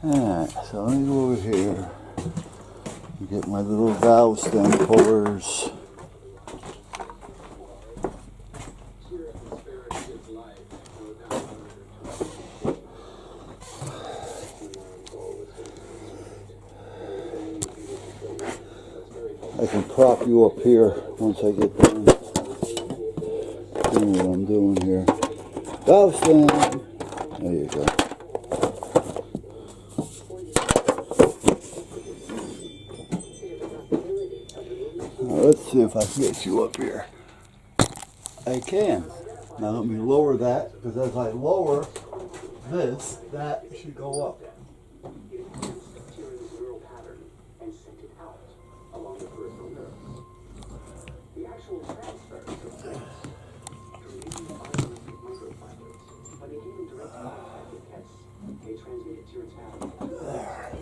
Alright, so let me go over here and get my little valve stem pullers. I can prop you up here once I get done doing what I'm doing here. Valve stem. There you go. Now let's see if I can get you up here. I can. Now let me lower that, because as I lower this, that should go up. There.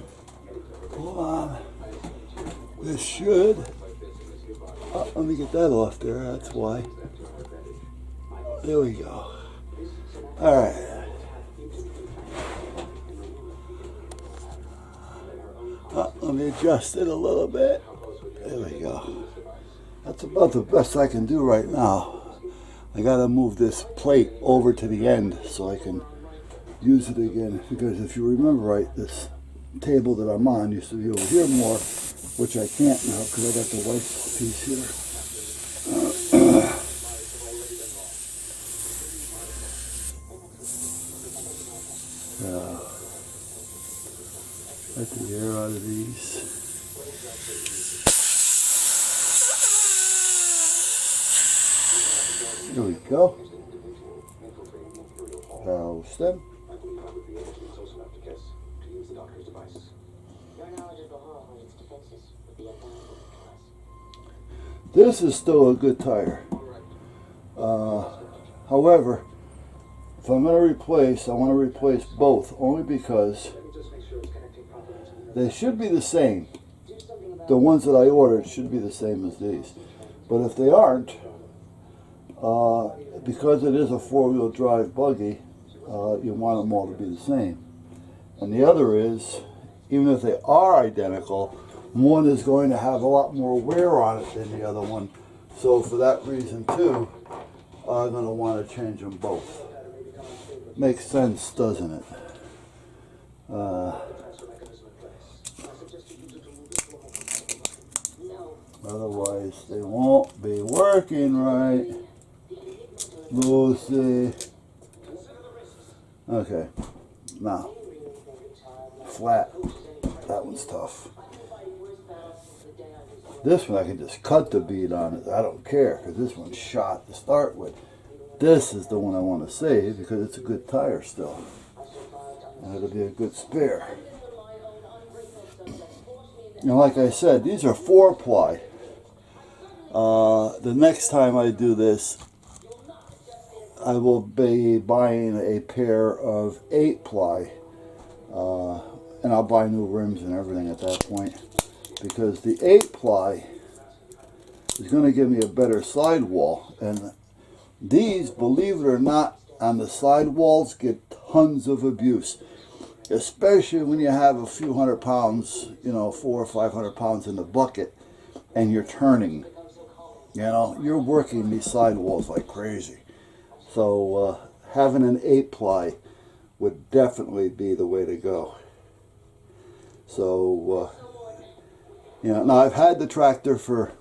Hold on. This should. Oh, let me get that off there. That's why. There we go. All right. Let me adjust it a little bit. There we go. That's about the best I can do right now. I gotta move this plate over to the end so I can use it again, because if you remember right, this table that I'm on used to be over here more, which I can't now because I got the white piece here. Let the air out of these. There we go. Valve stem. This is still a good tire. However, if I'm going to replace, I want to replace both, only because they should be the same. The ones that I ordered should be the same as these. But if they aren't, because it is a four-wheel drive buggy, you want them all to be the same. And the other is, even if they are identical, one is going to have a lot more wear on it than the other one. So for that reason too, I'm going to want to change them both. Makes sense, doesn't it? Otherwise they won't be working right. Lucy. Okay, now, flat. That one's tough. This one I can just cut the bead on it. I don't care, because this one's shot to start with. This is the one I want to save because it's a good tire still. And it'll be a good spare. And like I said, these are 4-ply. The next time I do this, I will be buying a pair of 8-ply. And I'll buy new rims and everything at that point. Because the 8-ply is going to give me a better sidewall. And these, believe it or not, on the sidewalls get tons of abuse. Especially when you have a few hundred pounds, 400 or 500 pounds in the bucket, and you're turning. You're working these sidewalls like crazy. So having an 8-ply would definitely be the way to go. So, now I've had the tractor for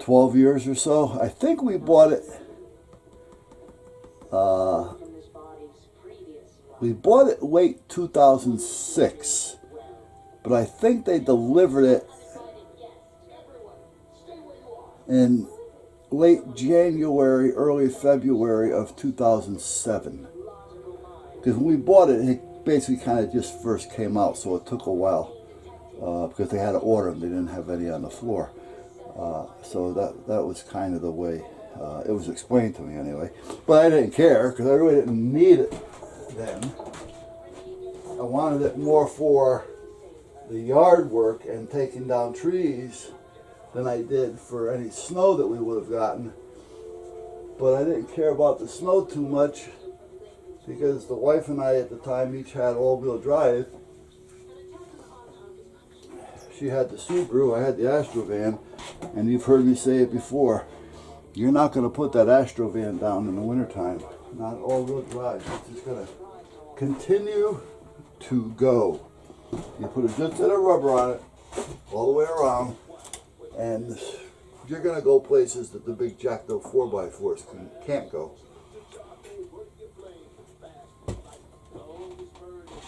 12 years or so. I think we bought it, late 2006, but I think they delivered it in late January, early February of 2007. Because when we bought it, it basically kind of just first came out, so it took a while. Because they had to order them, they didn't have any on the floor. So that was kind of the way it was explained to me anyway. But I didn't care, because I really didn't need it then. I wanted it more for the yard work and taking down trees than I did for any snow that we would have gotten. But I didn't care about the snow too much, because the wife and I at the time each had all-wheel drive. She had the Subaru, I had the Astrovan, and you've heard me say it before. You're not going to put that Astrovan down in the wintertime. Not all-wheel drive. It's just going to continue to go. You put a good set of rubber on it all the way around, and you're going to go places that the big jacked up 4x4s can't go.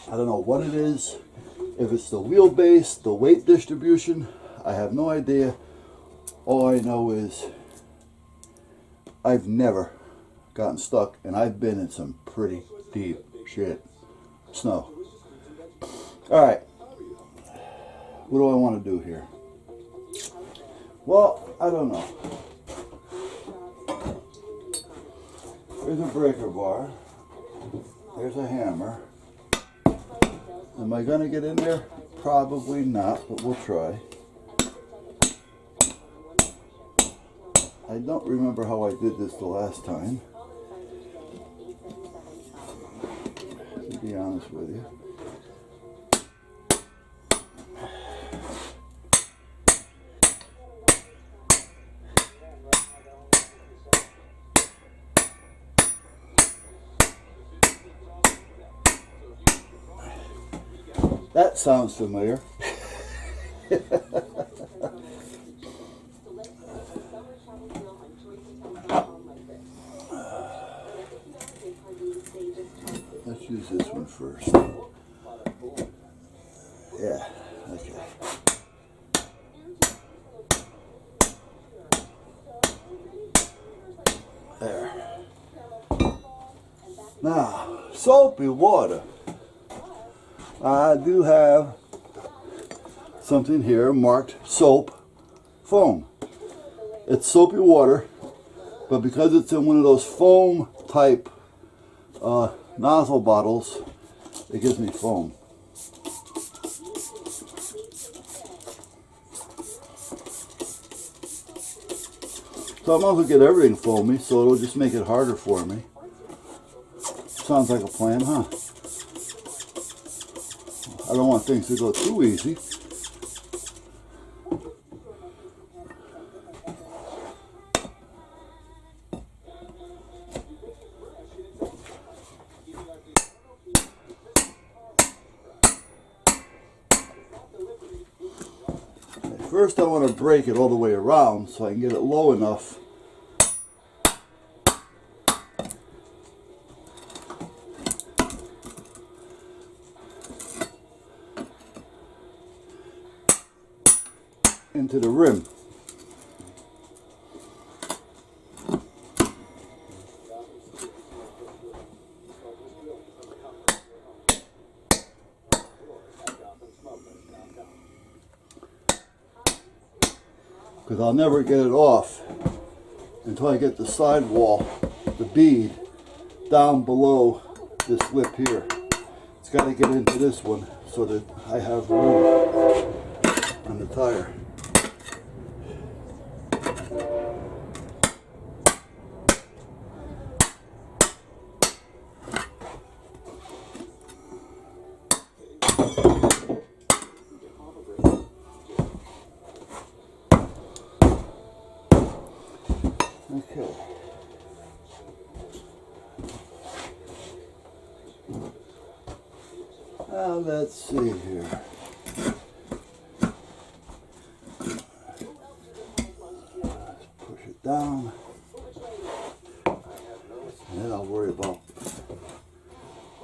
I don't know what it is. If it's the wheelbase, the weight distribution, I have no idea. All I know is I've never gotten stuck, and I've been in some pretty deep shit. Snow. Alright. What do I want to do here? Well, I don't know. There's a breaker bar. There's a hammer. Am I going to get in there? Probably not, but we'll try. I don't remember how I did this the last time, to be honest with you. That sounds familiar. Let's use this one first. Yeah, okay. There. Now, soapy water. I do have something here marked soap foam. It's soapy water, but because it's in one of those foam type nozzle bottles, it gives me foam. So I might as well get everything foamy, so it'll just make it harder for me. Sounds like a plan, huh? I don't want things to go too easy. First I want to break it all the way around so I can get it low enough into the rim. Because I'll never get it off until I get the sidewall, the bead, down below this lip here. It's got to get into this one so that I have room on the tire. Okay. Now let's see here. Let's push it down. And then I'll worry about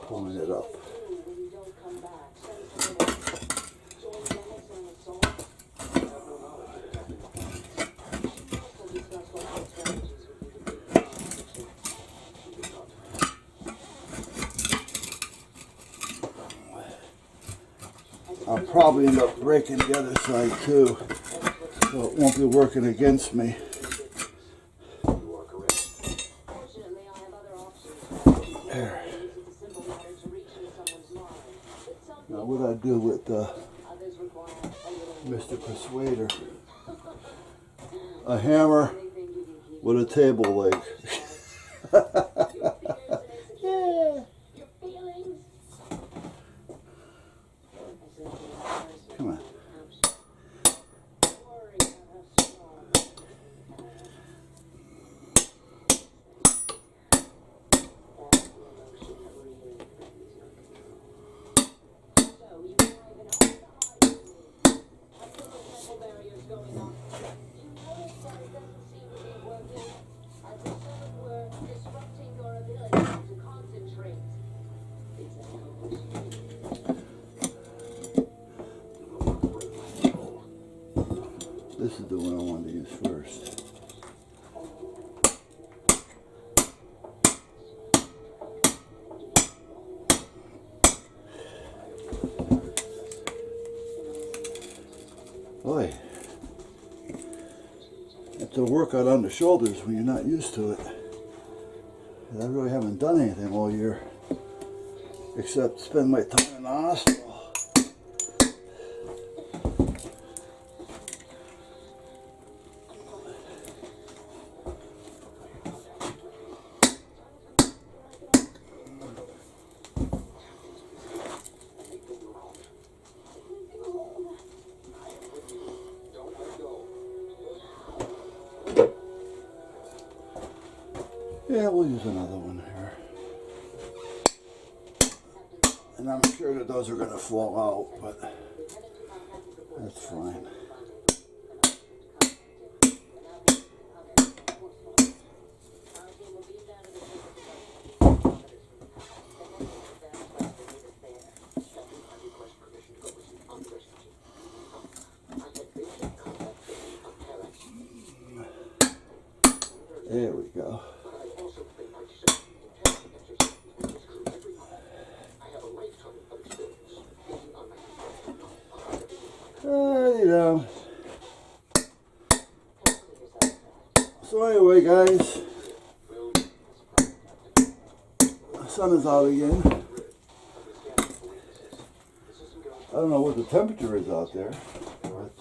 pulling it up. I'll probably end up breaking the other side too, so it won't be working against me. There. Now what I do with Mr. Persuader? A hammer with a table leg. Yeah. this is the one I wanted to use first. Boy, it's a workout on the shoulders when you're not used to it. And I really haven't done anything all year except spend my time in the hospital. Yeah, we'll use another one here. And I'm sure that those are going to fall out, but that's fine. There we go. You know. So anyway, guys, the sun is out again. I don't know what the temperature is out there, but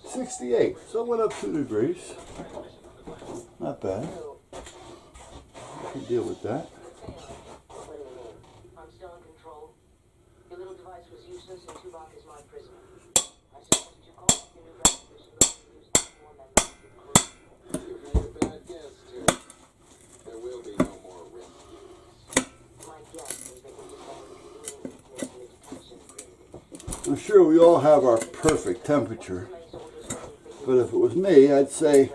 68, so it went up 2 degrees. Not bad. I can deal with that. I'm still in control. Your little device was useless and Tuvok is my prisoner. I suggested you call up your new revolution and use that more than the crew. You made a bad guess, Terry. There will be no more rescues. My guess is that we're just having a convenient detention agreement. I'm sure we all have our perfect temperature, but if it was me, I'd say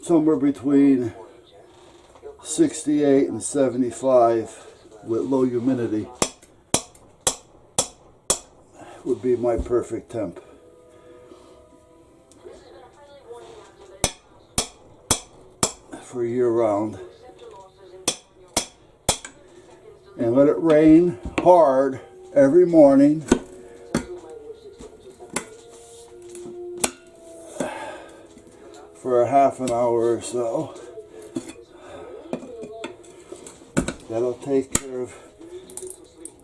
somewhere between 68 and 75 with low humidity would be my perfect temp. For year round. And let it rain hard every morning. For a half an hour or so. That'll take care of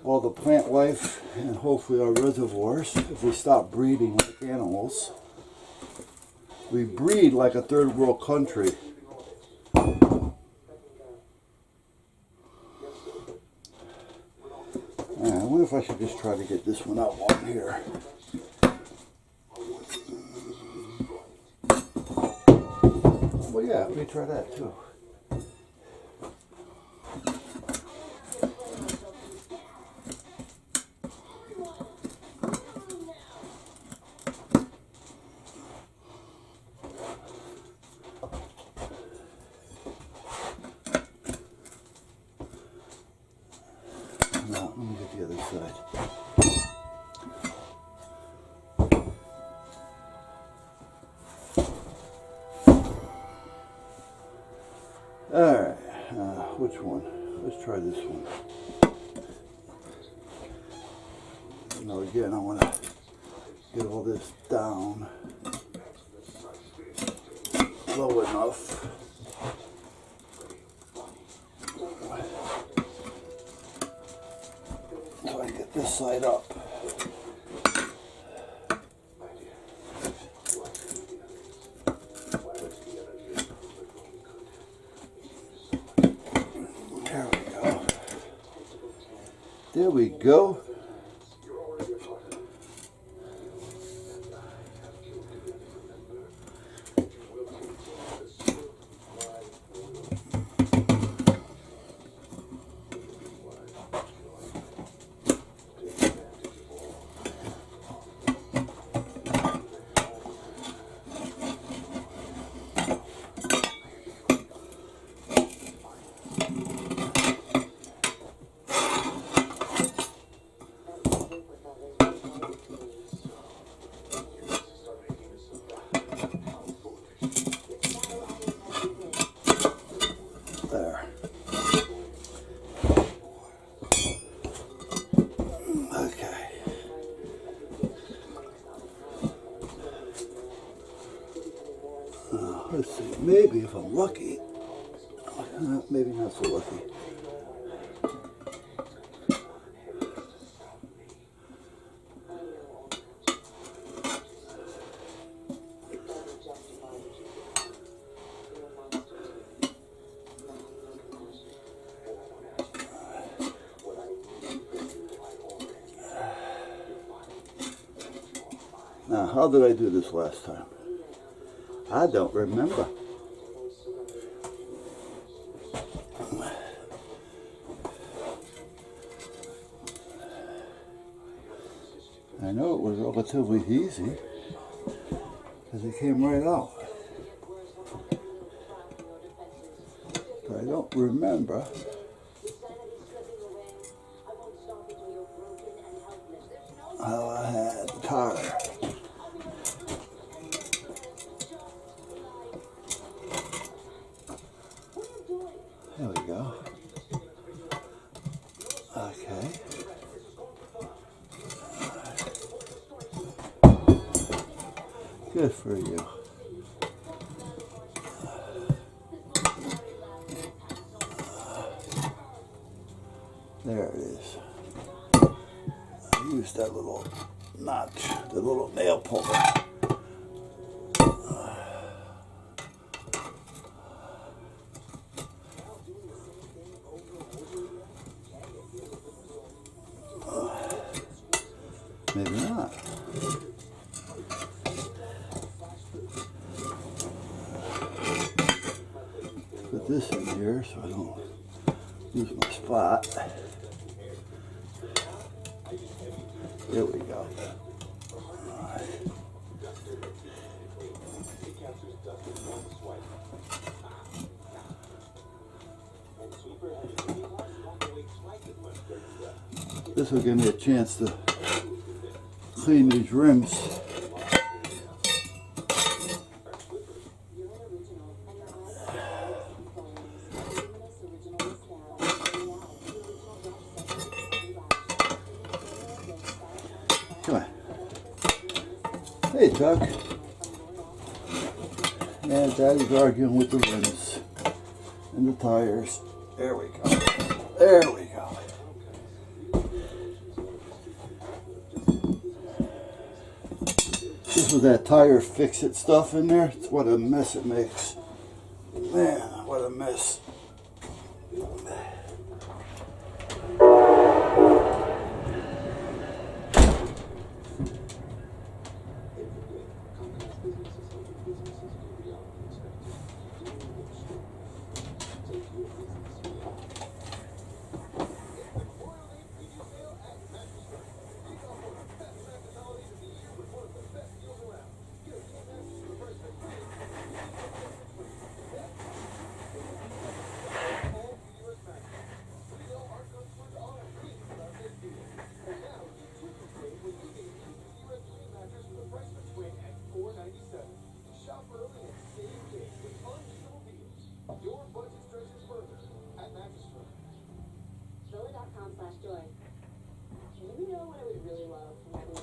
all the plant life and hopefully our reservoirs if we stop breeding like animals. We breed like a third world country. I wonder if I should just try to get this one out on here. Well, yeah, let me try that too. Now, let me get the other side. Alright, which one? Let's try this one. Now again, I want to get all this down low enough. So I can get this side up. There we go. I'm lucky. Maybe not so lucky. Now, how did I do this last time? I don't remember. I know it was relatively easy because it came right out. But I don't remember how I had the tire. There we go. Okay. Good for you. There it is. I used that little notch, the little nail puller. Maybe not. Put this in here so I don't lose my spot. There we go. This will give me a chance to clean these rims. Come on. Hey, Chuck. And Daddy's arguing with the rims and the tires. There we go. There we go. This was that tire fix-it stuff in there. It's what a mess it makes. Man, what a mess. Zola.com/joy. You know what I would really love from having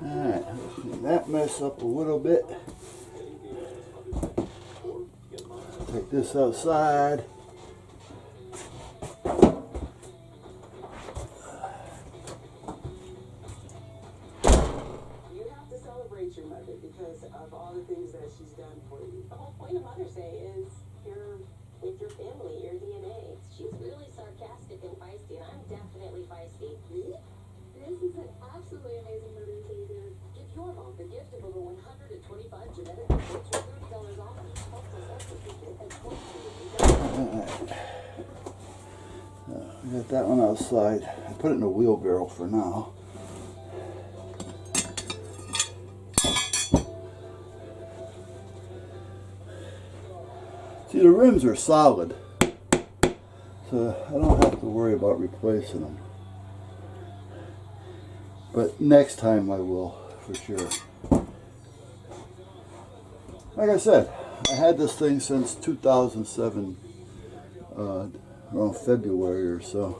Alright, clean that mess up a little bit. Take this outside. You have to celebrate your mother because of all the things that she's done for you. The whole point of Mother's Day is you're with your family, your DNA. She's really sarcastic and feisty, and I'm definitely feisty. Really? This is an absolutely amazing Mother's Day gift. Give your mom the gift of over 125 genetic reports for $30 off. I got that one outside. I put it in a wheelbarrow for now. See, the rims are solid, so I don't have to worry about replacing them. But next time I will, for sure. Like I said, I had this thing since 2007, around February or so.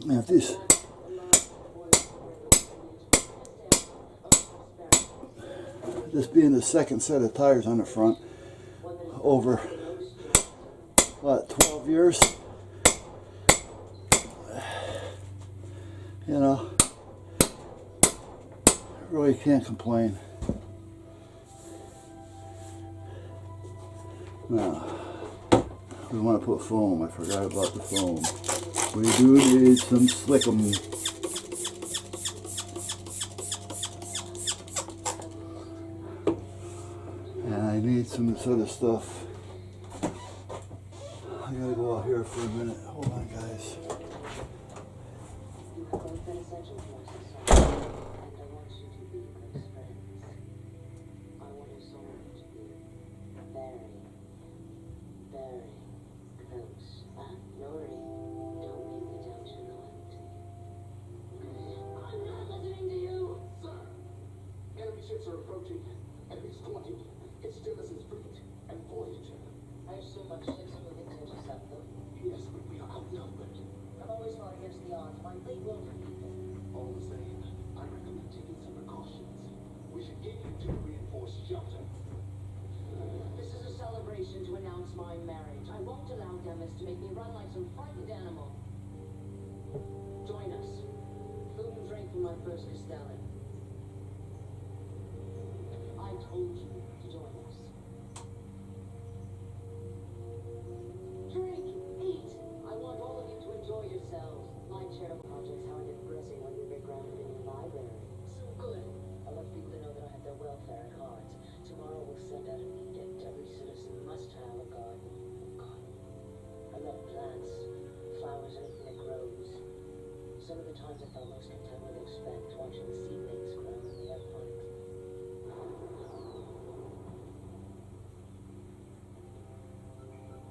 And if these this being the second set of tires on the front over, what, 12 years? You know, really can't complain. Now, we want to put foam. I forgot about the foam. We do need some slickum. And I need some sort of stuff. I gotta go out here for a minute. Hold on, guys. You have both been essential forces, and I want you to be close friends. I want us all to be very, very close. Nori, don't make me doubt your loyalty. I'm not listening to you! Sir, enemy ships are approaching. At least 20. It's Jefferson's fleet and Voyager. I assume our ships are moving to intercept them. Yes, but we are outnumbered. I've always fought against the odds. My fleet won't defeat them. All the same, I recommend taking some precautions. We should get you to reinforced shelter. This is a celebration to announce my marriage. I won't allow Demis to make me run like some frightened animal. Join us. Food and drink from my first Castellan. I told you to join us. Drink, eat. I want all of you to enjoy yourselves. My charitable projects, how I did progressing when we were grounded in your library. So good. I love people to know that I have their welfare at heart. Tomorrow we'll send out an edict. Every citizen must have a garden. I love plants, flowers, anything that grows. Some of the times I felt most content with expect, watching the seedlings grow in the airponics.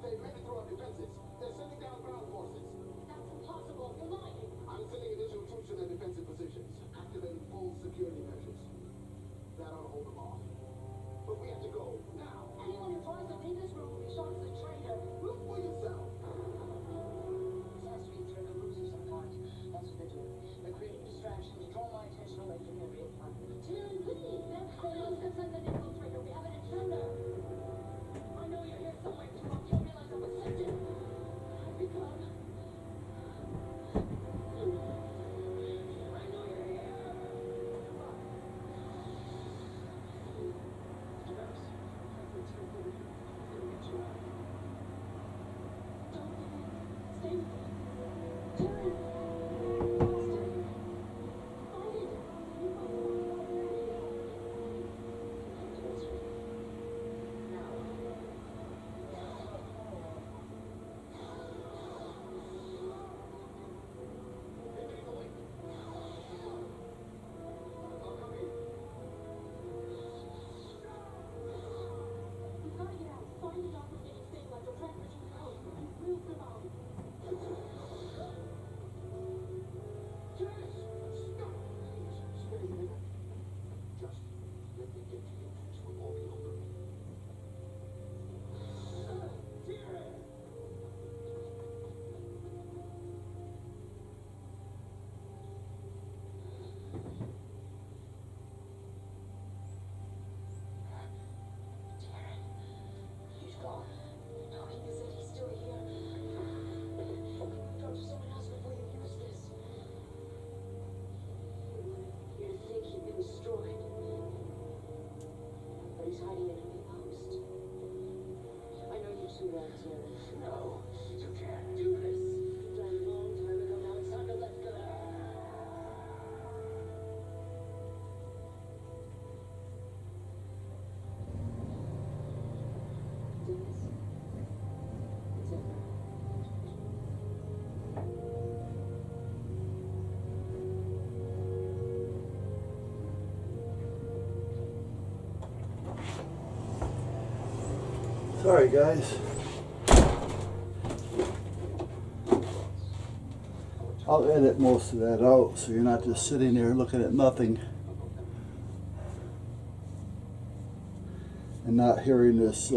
They've made it through our defenses. They're sending down ground forces. That's impossible. You're lying. I'm sending additional troops to their defensive positions, activating full security measures. That ought to hold them off. But we have to go now. Anyone who tries to leave this room will be shot as a traitor. Look for yourself. This has to be through a ruse of some kind. That's what they're doing. They're creating distractions to draw my attention away from their real plan. Tyrion, please! They're coming! Let's send an infiltrator. We have an intruder. I know you're here somewhere. You don't realize I was sent in. I've become... I know you're here. No, you can't do this. You died a long time ago. Now it's time to let go. Dennis, it's over. Sorry, guys. I'll edit most of that out so you're not just sitting there looking at nothing and not hearing this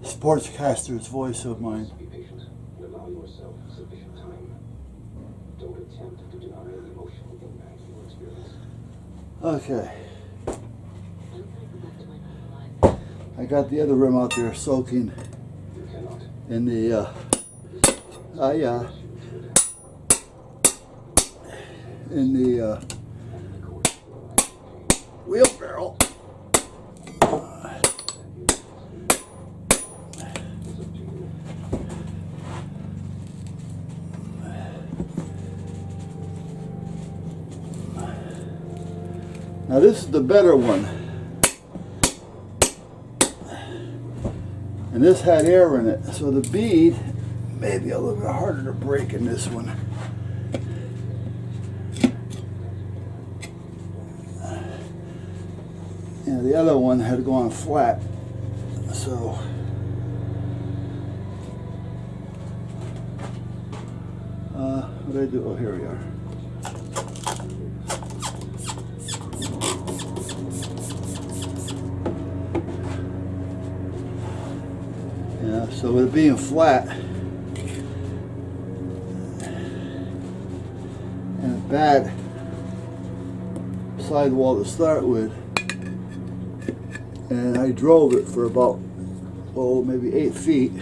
sportscaster's voice of mine. Be patient and allow yourself sufficient time. Don't attempt to deny the emotional impact you will experience. Okay. I got the other rim out there soaking in the in the wheelbarrow. Now this is the better one. And this had air in it, so the bead may be a little bit harder to break in this one. Yeah, the other one had gone flat, so what did I do? Oh, here we are. Yeah, so with it being flat and a bad sidewall to start with, and I drove it for about, oh, maybe 8 feet.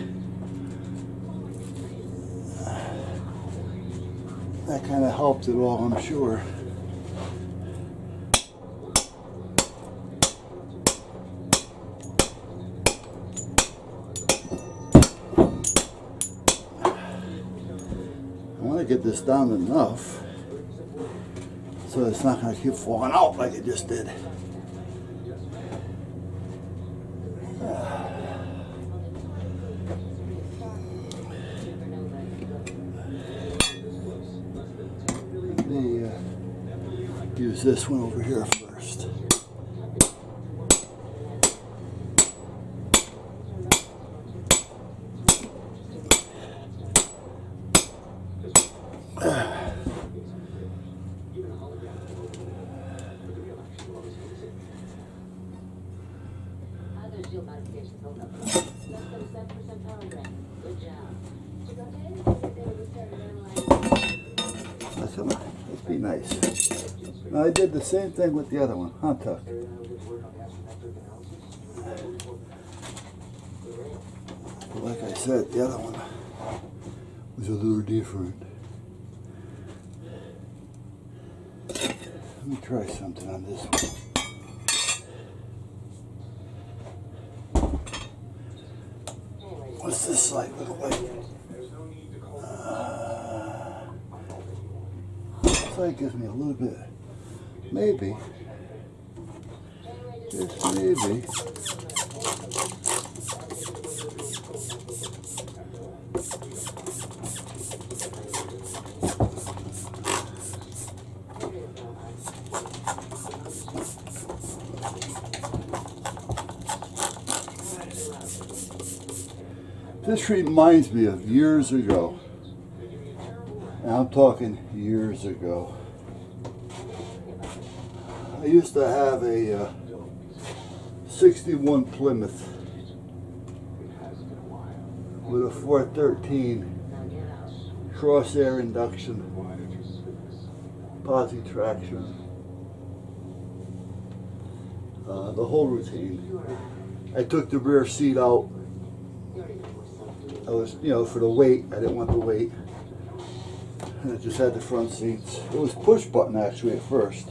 That kind of helped it all, I'm sure. I want to get this down enough so it's not going to keep falling out like it just did. Let me use this one over here first. Let's be nice. Now I did the same thing with the other one, huh, Tuck? But like I said, the other one was a little different. Let me try something on this one. What's this like look like? This light gives me a little bit, maybe, just maybe. This reminds me of years ago, and I'm talking years ago. I used to have a 61 Plymouth with a 413 cross-air induction, posi traction, the whole routine. I took the rear seat out. I was, for the weight, I didn't want the weight. And I just had the front seats. It was push button actually at first.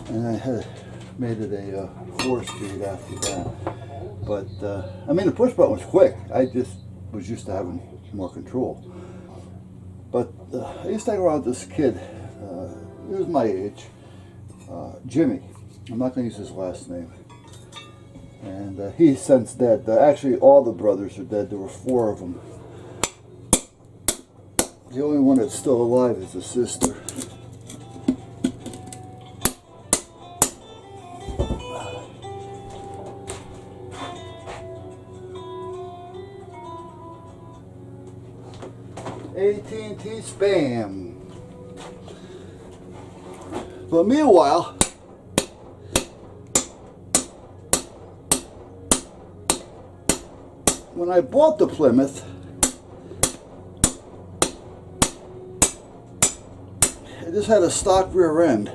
And I had made it a 4-speed after that. But, I mean, the push button was quick. I just was used to having more control. But I used to hang around this kid. He was my age. Jimmy. I'm not going to use his last name. And he's since dead. Actually, all the brothers are dead. There were 4 of them. The only one that's still alive is the sister. AT&T spam. But meanwhile, when I bought the Plymouth, it just had a stock rear end.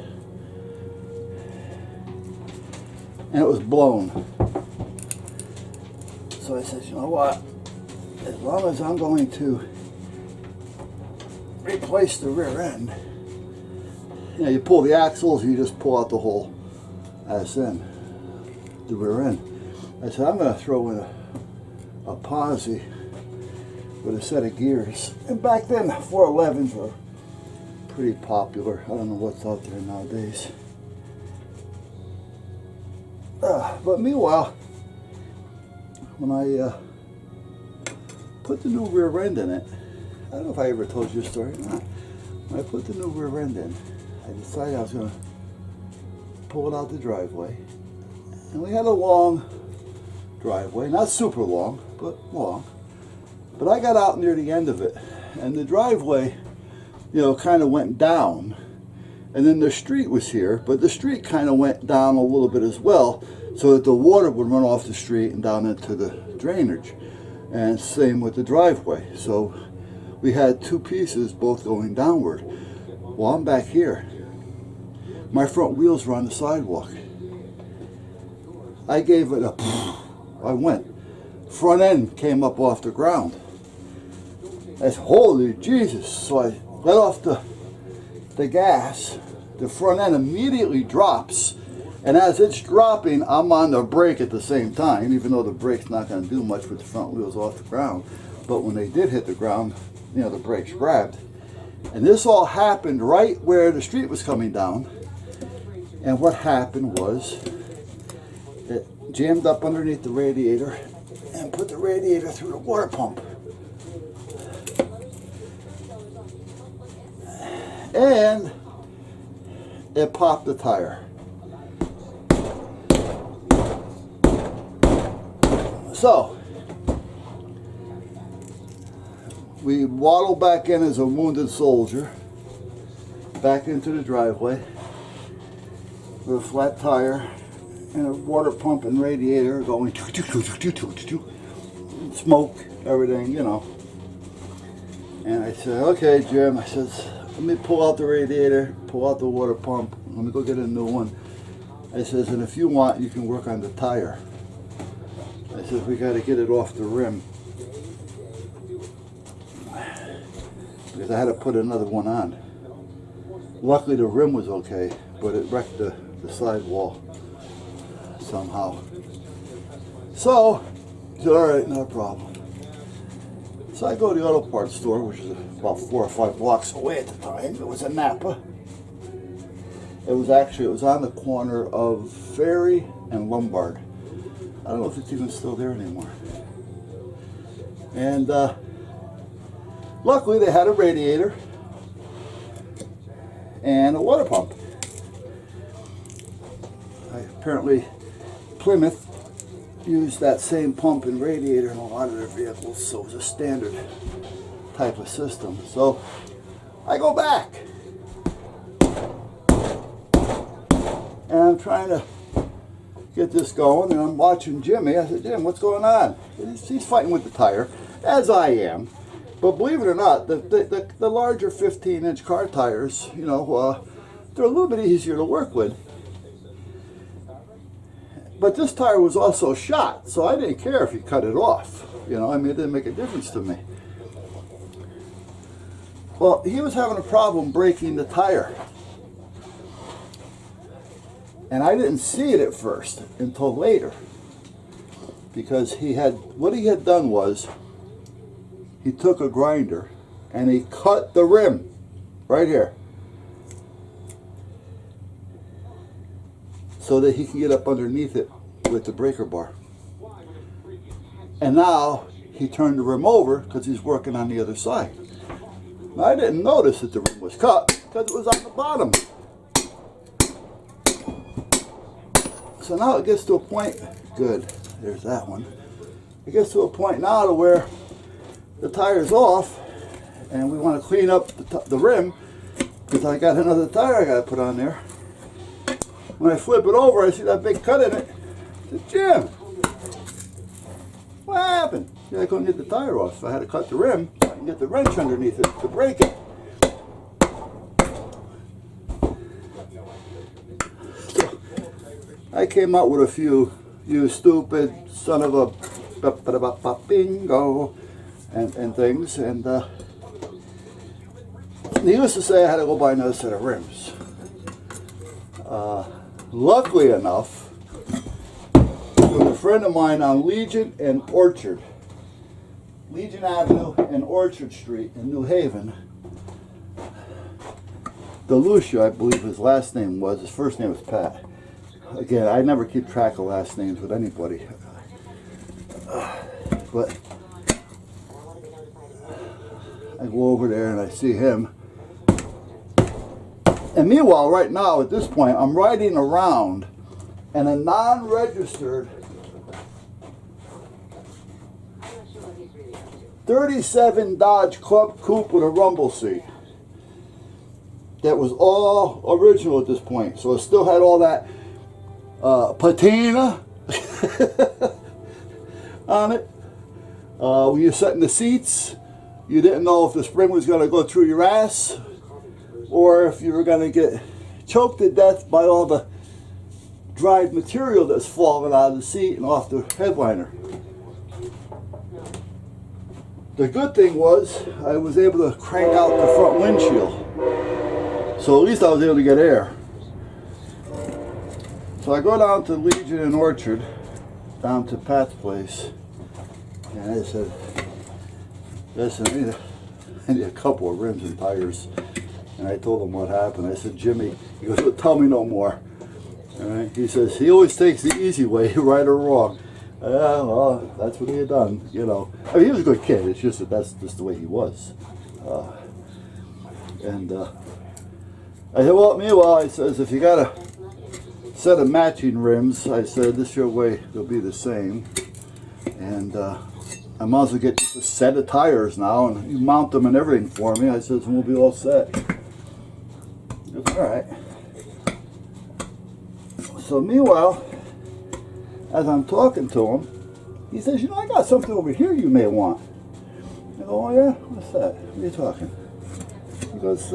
and it was blown. So I said, you know what? As long as I'm going to replace the rear end, you know, you pull the axles, you just pull out the whole ass end, the rear end. I said, I'm going to throw in a posi with a set of gears. And back then, 411s were pretty popular. I don't know what's out there nowadays. But meanwhile, when I put the new rear end in it, I don't know if I ever told you a story or not. When I put the new rear end in, I decided I was going to pull it out the driveway. And we had a long driveway, not super long, but long. But I got out near the end of it, and the driveway, you know, kind of went down. And then the street was here, but the street kind of went down a little bit as well, so that the water would run off the street and down into the drainage. And same with the driveway. So we had two pieces both going downward. Well, I'm back here. My front wheels were on the sidewalk. I gave it a, I went. Front end came up off the ground. I said, holy Jesus. So I let off the gas. The front end immediately drops. And as it's dropping, I'm on the brake at the same time, even though the brake's not going to do much with the front wheels off the ground. But when they did hit the ground, you know, the brakes grabbed. And this all happened right where the street was coming down. And what happened was, it jammed up underneath the radiator and put the radiator through the water pump. And it popped the tire. So, we waddled back in as a wounded soldier, back into the driveway with a flat tire and a water pump and radiator going smoke, everything, you know. And I said, okay, Jim, I said, let me pull out the radiator, pull out the water pump, let me go get a new one. I says, and if you want, you can work on the tire. I said, we got to get it off the rim. Because I had to put another one on. Luckily the rim was okay, but it wrecked the sidewall somehow. So, I said, all right, no problem. So I go to the auto parts store, which is about 4 or 5 blocks away at the time. It was in Napa. It was on the corner of Ferry and Lombard. I don't know if it's even still there anymore. And luckily they had a radiator and a water pump. Apparently Plymouth used that same pump and radiator in a lot of their vehicles, so it was a standard type of system. So I go back and I'm trying to get this going, and I'm watching Jimmy. I said, Jim, what's going on? He's fighting with the tire, as I am. But believe it or not, the larger 15-inch car tires, you know, they're a little bit easier to work with. But this tire was also shot, so I didn't care if he cut it off. You know, I mean, it didn't make a difference to me. Well, he was having a problem breaking the tire. And I didn't see it at first until later. Because what he had done was, he took a grinder and he cut the rim right here, so that he can get up underneath it with the breaker bar. And now he turned the rim over because he's working on the other side. Now, I didn't notice that the rim was cut because it was on the bottom. So now it gets to a point, good, there's that one. It gets to a point now to where the tire's off and we want to clean up the rim because I got another tire I got to put on there. When I flip it over, I see that big cut in it. I said, Jim, what happened? Yeah, I couldn't get the tire off, so I had to cut the rim. I can get the wrench underneath it to break it. So I came out with a few, you stupid son of a bingo, and things, and needless to say, I had to go buy another set of rims. Luckily enough, there was a friend of mine on Legion and Orchard, Legion Avenue and Orchard Street in New Haven. DeLucia, I believe his last name was. His first name was Pat. Again, I never keep track of last names with anybody. But I go over there and I see him. And meanwhile, right now, at this point, I'm riding around in a non-registered 37 Dodge Club Coupe with a rumble seat. That was all original at this point. So it still had all that patina on it. When you're setting the seats, you didn't know if the spring was going to go through your ass or if you were going to get choked to death by all the dried material that's falling out of the seat and off the headliner. The good thing was I was able to crank out the front windshield. So at least I was able to get air. So I go down to Legion and Orchard, down to Pat's place, and I said, listen, I need a couple of rims and tires. And I told him what happened. I said, Jimmy, he goes, well, tell me no more. All right? He says, he always takes the easy way, right or wrong. Well, that's what he had done, you know. I mean, he was a good kid. It's just that that's just the way he was. I said, well, meanwhile, I says, if you got a set of matching rims, I said, this your way, they'll be the same. And I might as well get just a set of tires now, and you mount them and everything for me. I says, and we'll be all set. He goes, all right. So meanwhile, as I'm talking to him, he says, you know, I got something over here you may want. I go, oh yeah? What's that? What are you talking? He goes,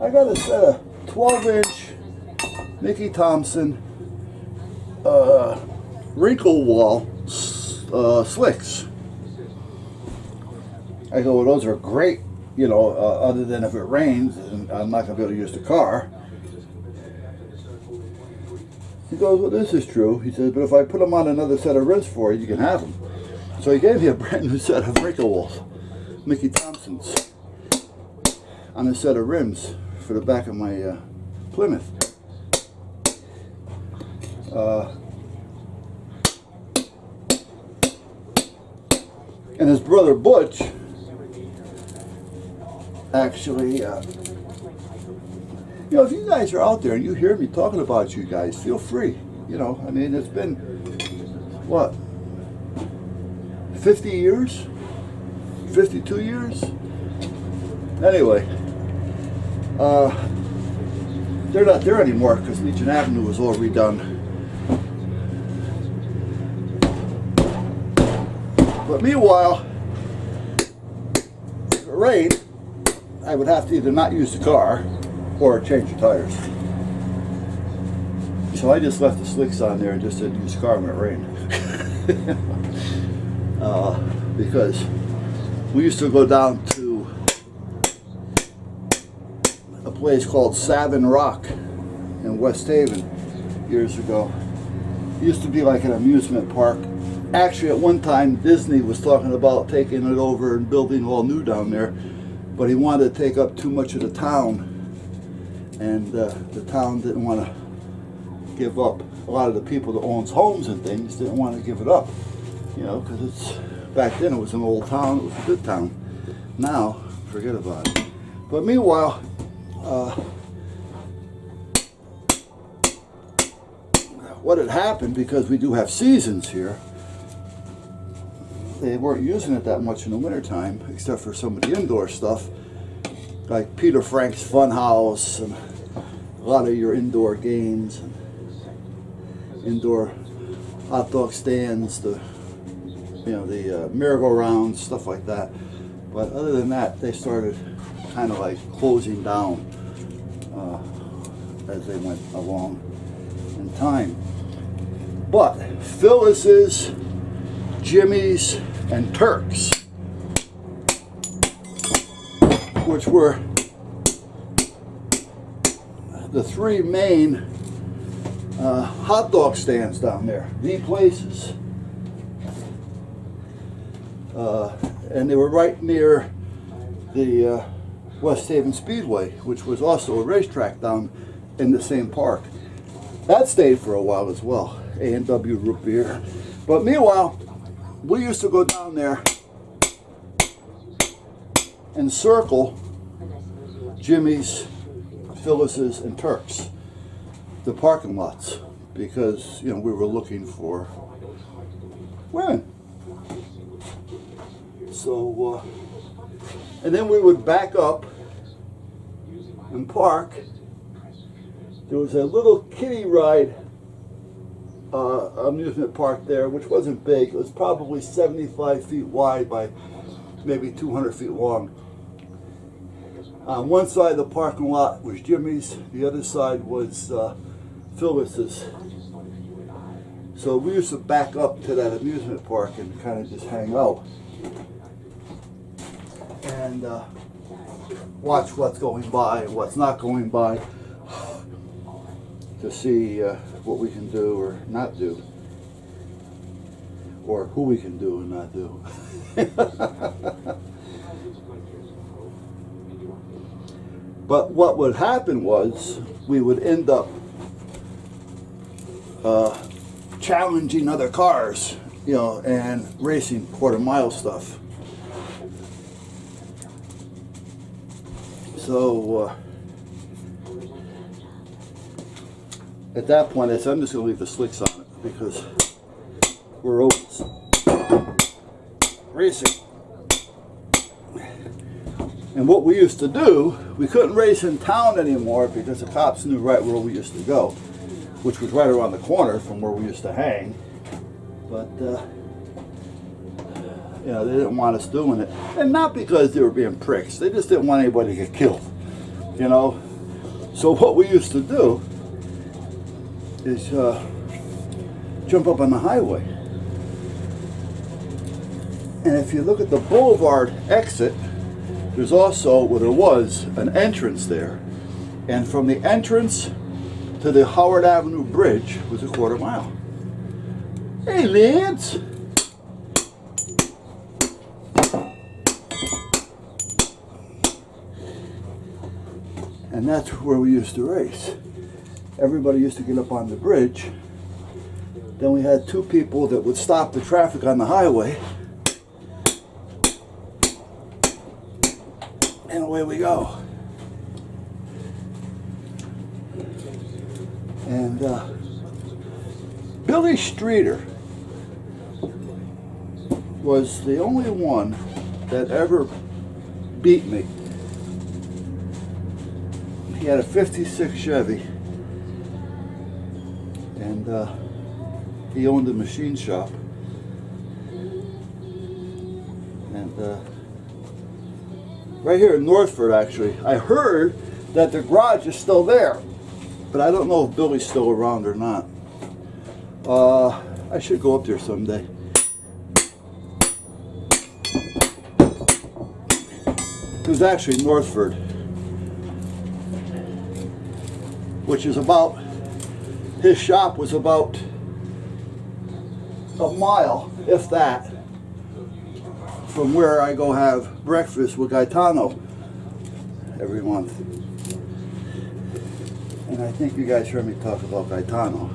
I got a set of 12-inch Mickey Thompson wrinkle wall slicks. I go, well, those are great, you know, other than if it rains and I'm not going to be able to use the car. He goes, well, this is true. He says, but if I put them on another set of rims for you, you can have them. So he gave me a brand new set of wrinkle walls, Mickey Thompsons, on a set of rims for the back of my Plymouth. And his brother Butch actually, you know, if you guys are out there and you hear me talking about you guys, feel free. You know, I mean, it's been, what, 50 years? 52 years? Anyway, they're not there anymore because Legion Avenue was all redone. But meanwhile, if it rained, I would have to either not use the car or change the tires. So I just left the slicks on there and just didn't use the car when it rained. Because we used to go down to a place called Savin Rock in West Haven years ago. It used to be like an amusement park. Actually, at one time, Disney was talking about taking it over and building all new down there, but he wanted to take up too much of the town, and the town didn't want to give up. A lot of the people that owns homes and things didn't want to give it up, you know, because it's back then it was an old town, it was a good town. Now, forget about it. But meanwhile, what had happened, because we do have seasons here, they weren't using it that much in the wintertime, except for some of the indoor stuff, like Peter Frank's Funhouse and a lot of your indoor games, and indoor hot dog stands, the merry-go-rounds, stuff like that. But other than that, they started kind of like closing down as they went along in time. But Phyllis's, Jimmy's, and Turk's, which were the three main hot dog stands down there, the places. And they were right near the West Haven Speedway, which was also a racetrack down in the same park. That stayed for a while as well, A&W root beer. But meanwhile, we used to go down there and circle Jimmy's, Phyllis's, and Turk's, the parking lots, because we were looking for women. So, and then we would back up and park. There was a little kiddie ride amusement park there, which wasn't big. It was probably 75 feet wide by maybe 200 feet long. On one side of the parking lot was Jimmy's, the other side was Phyllis's. So we used to back up to that amusement park and kind of just hang out and watch what's going by and what's not going by, to see what we can do or not do, or who we can do and not do. But what would happen was we would end up challenging other cars, and racing quarter-mile stuff. So at that point, I'm just going to leave the slicks on it because we're always racing. And what we used to do, we couldn't race in town anymore because the cops knew right where we used to go, which was right around the corner from where we used to hang. But they didn't want us doing it, and not because they were being pricks. They just didn't want anybody to get killed. So what we used to do is jump up on the highway. And if you look at the boulevard exit, there's also, well, there was an entrance there. And from the entrance to the Howard Avenue Bridge was a quarter mile. Hey, Lance! And that's where we used to race. Everybody used to get up on the bridge. Then we had two people that would stop the traffic on the highway. And away we go. And Billy Streeter was the only one that ever beat me. He had a 56 Chevy, and he owned a machine shop. And right here in Northford, actually, I heard that the garage is still there, but I don't know if Billy's still around or not. I should go up there someday. It was actually Northford, which is about, his shop was about a mile, if that, from where I go have breakfast with Gaetano every month. And I think you guys heard me talk about Gaetano.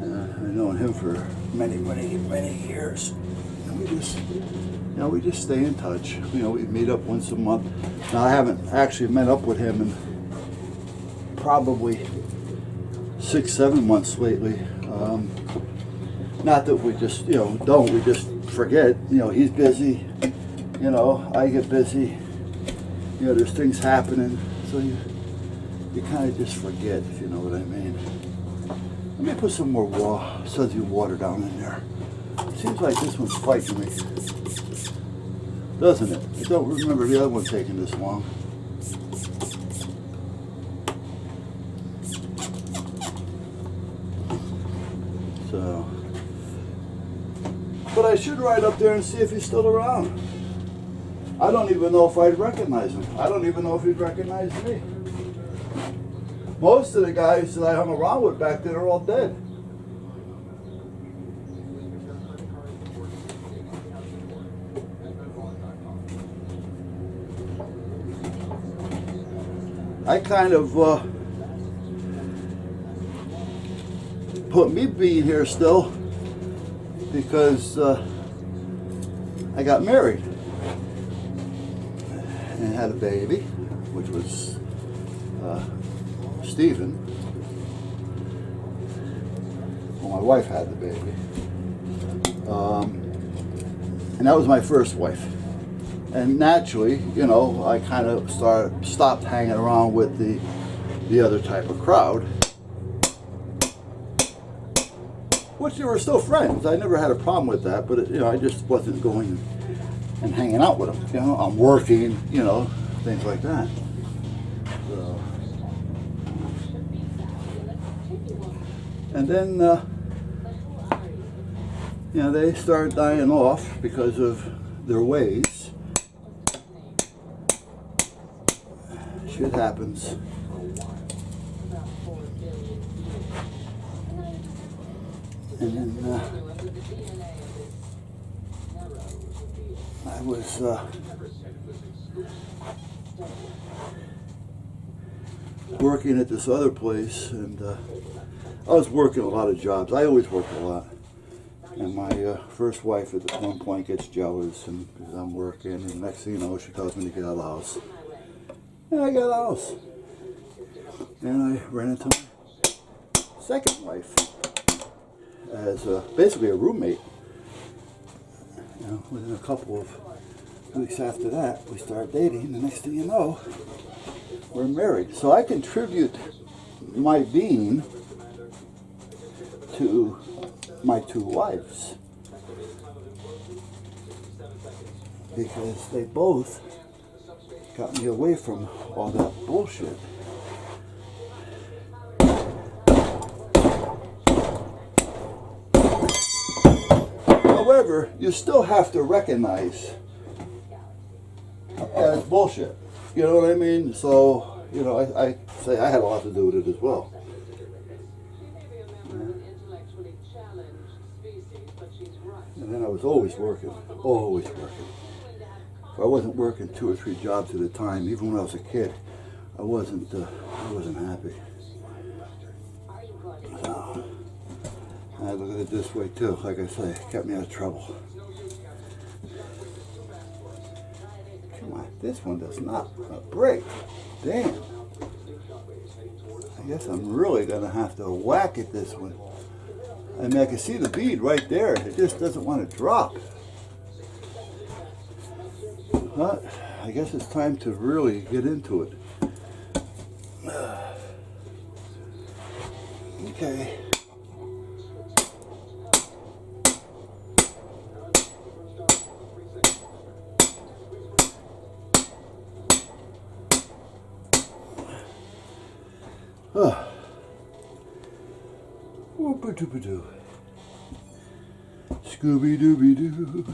I've known him for many, many, many years. And we just stay in touch. We meet up once a month. Now, I haven't actually met up with him in probably 6-7 months lately. Not that we just don't, we just forget. He's busy, I get busy, there's things happening, so you kind of just forget, if you know what I mean. Let me put some more sudsy water down in there. Seems like this one's fighting me, doesn't it? I don't remember the other one taking this long. I should ride up there and see if he's still around. I don't even know if I'd recognize him. I don't even know if he'd recognize me. Most of the guys that I hung around with back then are all dead. I kind of put me being here still because I got married and had a baby, which was Stephen. Well, my wife had the baby, and that was my first wife. And naturally, you know, I kind of stopped hanging around with the other type of crowd, which they were still friends. I never had a problem with that, but you know, I just wasn't going and hanging out with them. You know, I'm working, you know, things like that. So, and then, you know, they started dying off because of their ways. Shit happens. And then I was working at this other place, and I was working a lot of jobs. I always worked a lot. And my first wife at one point gets jealous, and because I'm working, and the next thing you know, she tells me to get out of the house. And I got out of the house. And I ran into my second wife as basically a roommate. You know, within a couple of weeks after that, we started dating. The next thing you know, we're married. So I contribute my being to my two wives because they both got me away from all that bullshit. However, you still have to recognize that it's bullshit. You know what I mean? So, you know, I say I had a lot to do with it as well. And then I was always working, always working. If I wasn't working 2 or 3 jobs at a time, even when I was a kid, I wasn't happy. So, I look at it this way too. Like I say, it kept me out of trouble. Come on, this one does not break. Damn. I guess I'm really gonna have to whack at this one. I mean, I can see the bead right there. It just doesn't want to drop. But I guess it's time to really get into it. Okay. Whoop-a-doop-a-doo. Scooby-Dooby-Doo.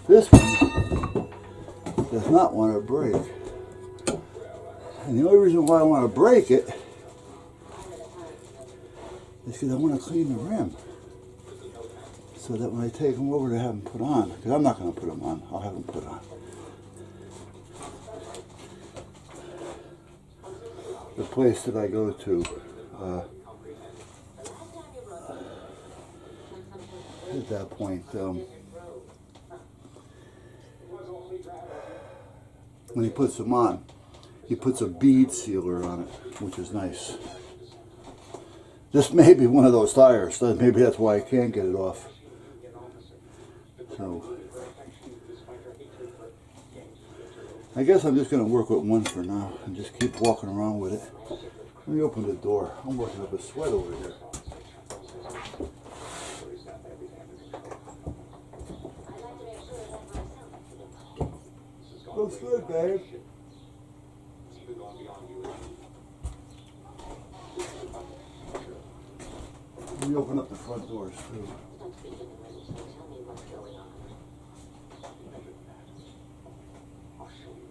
This one does not want to break. And the only reason why I want to break it is because I want to clean the rim. So that when I take them over to have them put on, because I'm not going to put them on, I'll have them put on. The place that I go to, at that point, when he puts them on, he puts a bead sealer on it, which is nice. This may be one of those tires, so maybe that's why I can't get it off. So, I guess I'm just going to work with one for now and just keep walking around with it. Let me open the door. I'm working up a sweat over here. Feels good, babe. It's even gone beyond you and me. Let me open up the front doors too. Don't speak in the rooms. Tell me what's going on. I'll show you.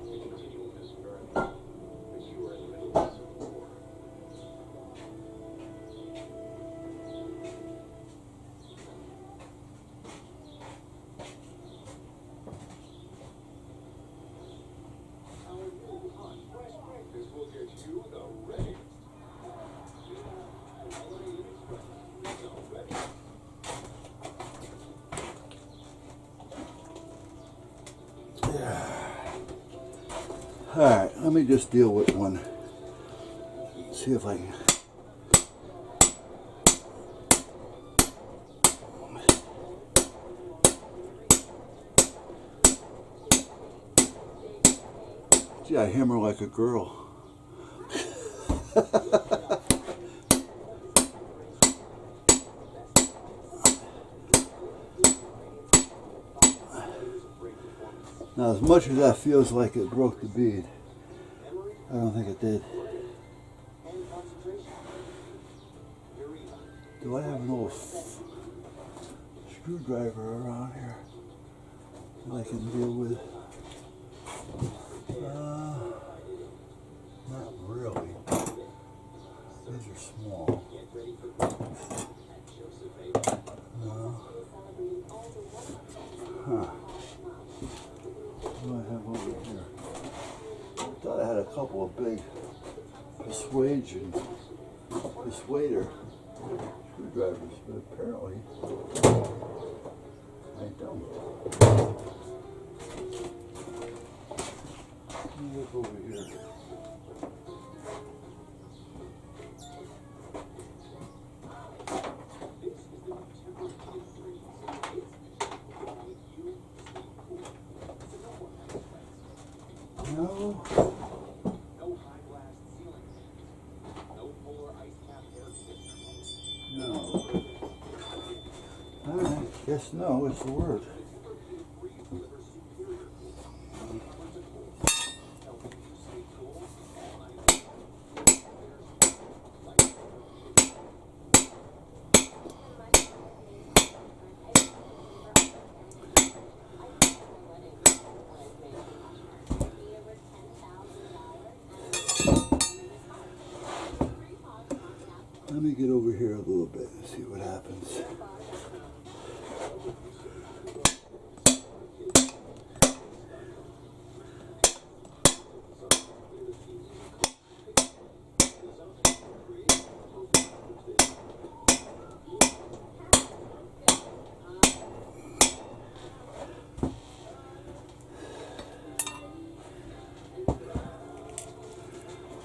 We continue with this experiment, but you are in the middle of a civil war. How are you? Hot, fresh breakfast will get you the ready. Holiday Inn Express. The ready. Alright, let me just deal with one. See if I can. Gee, I hammer like a girl. Now, as much as that feels like it broke the bead, I don't think it did. Do I have an old screwdriver around here that I can deal with? Not really. These are small. No. Huh. What do I have over here? I thought I had a couple of big persuader screwdrivers, but apparently I don't. Let me look over here. No. No high blast ceiling fans. No polar ice cap air conditioner. No. Alright, guess no is the word. Let me get over here a little bit and see what happens.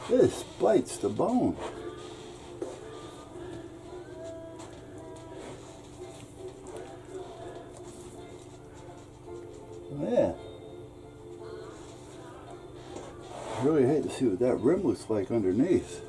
This bites the bone. Yeah. I really hate to see what that rim looks like underneath.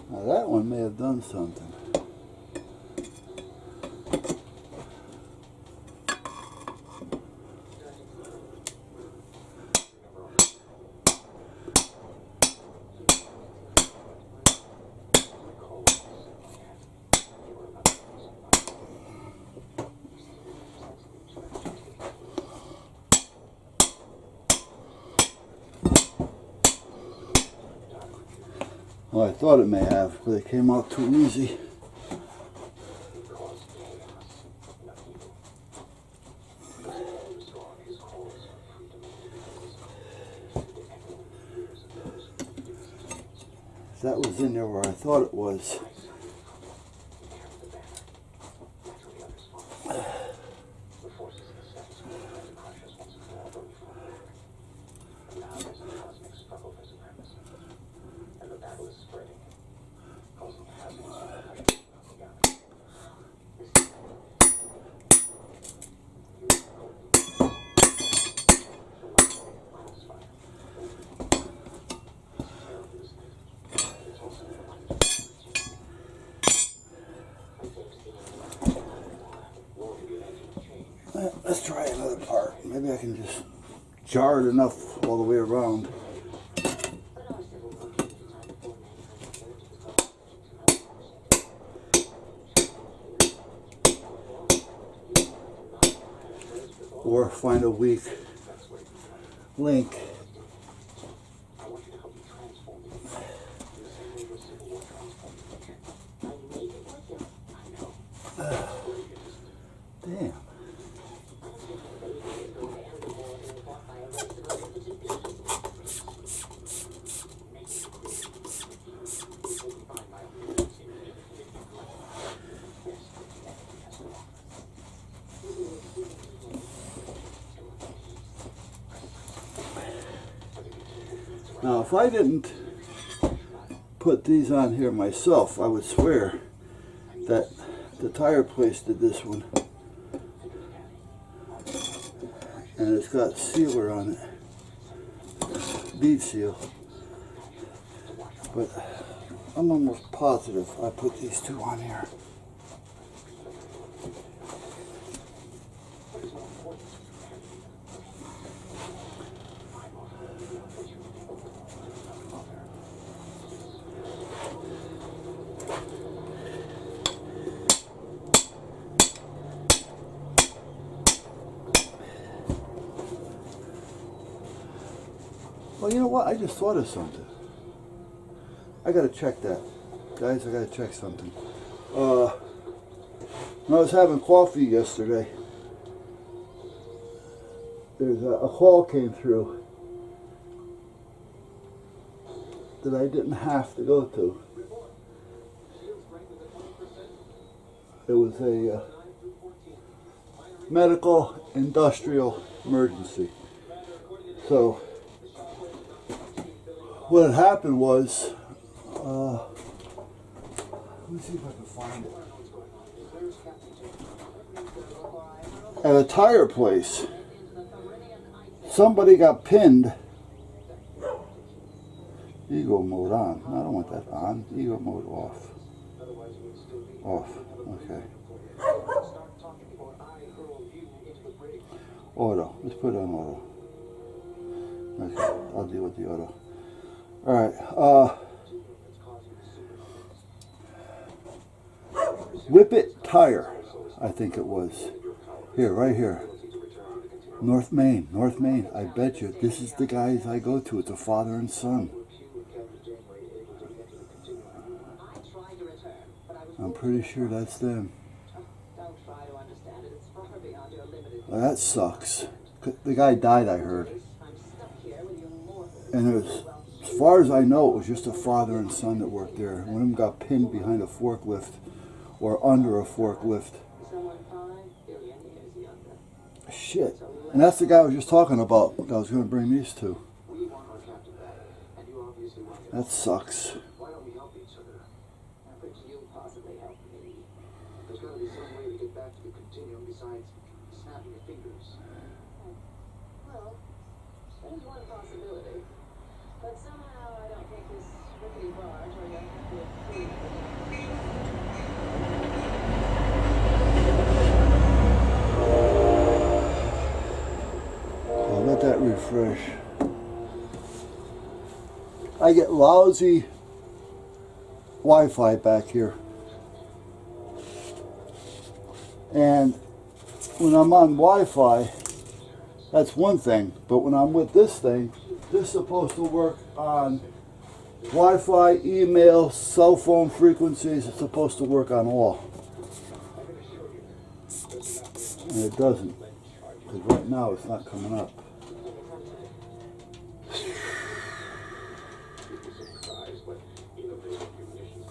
Now that one may have done something. Well, I thought it may have, but it came out too easy. If that was in there where I thought it was, Maybe I can just jar it enough all the way around. Or find a weak link. Damn. Now, if I didn't put these on here myself, I would swear that the tire place did this one. And it's got sealer on it, bead seal. But I'm almost positive I put these two on here. Well, you know what? I just thought of something. I gotta check that. Guys, I gotta check something. When I was having coffee yesterday, there's a call came through that I didn't have to go to. It was a medical industrial emergency. So what had happened was, let me see if I can find it. At a tire place, somebody got pinned. Ego mode on. I don't want that on. Ego mode off. Off. Okay. Auto. Let's put it on auto. Okay. I'll deal with the auto. Alright, Whippet Tire, I think it was. Here, right here. North Main. I bet you. This is the guys I go to. It's a father and son. I'm pretty sure that's them. Well, that sucks. The guy died, I heard. And it was, as far as I know, it was just a father and son that worked there. One of them got pinned behind a forklift or under a forklift. Shit. And that's the guy I was just talking about that I was going to bring these to. That sucks. There's got to be some way to get back to the continuum besides snapping your fingers. Well, there's one possibility. But somehow I don't think this rickety barge or your happy food. I'll let that refresh. I get lousy Wi-Fi back here. And when I'm on Wi-Fi, that's one thing. But when I'm with this thing, this is supposed to work on Wi-Fi, email, cell phone frequencies. It's supposed to work on all. And it doesn't. Because right now it's not coming up.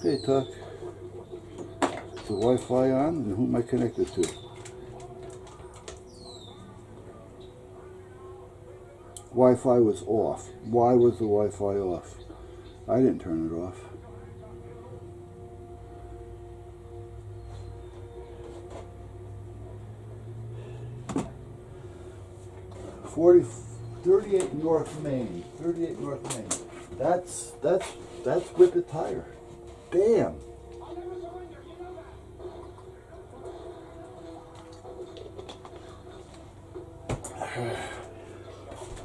Hey, Tuck. Is the Wi-Fi on? And who am I connected to? Wi-Fi was off. Why was the Wi-Fi off? I didn't turn it off. .38 North Main. 38 North Main. That's Whippet Tire. Damn.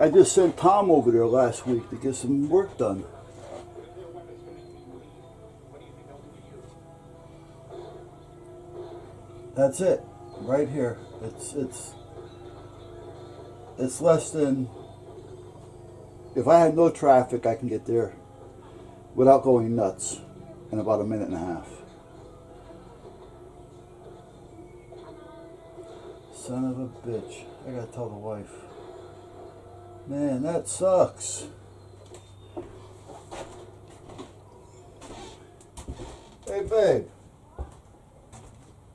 I just sent Tom over there last week to get some work done. That's it, right here. It's less than. If I had no traffic, I can get there without going nuts in about a minute and a half. Son of a bitch. I gotta tell the wife. Man, that sucks. Hey, babe.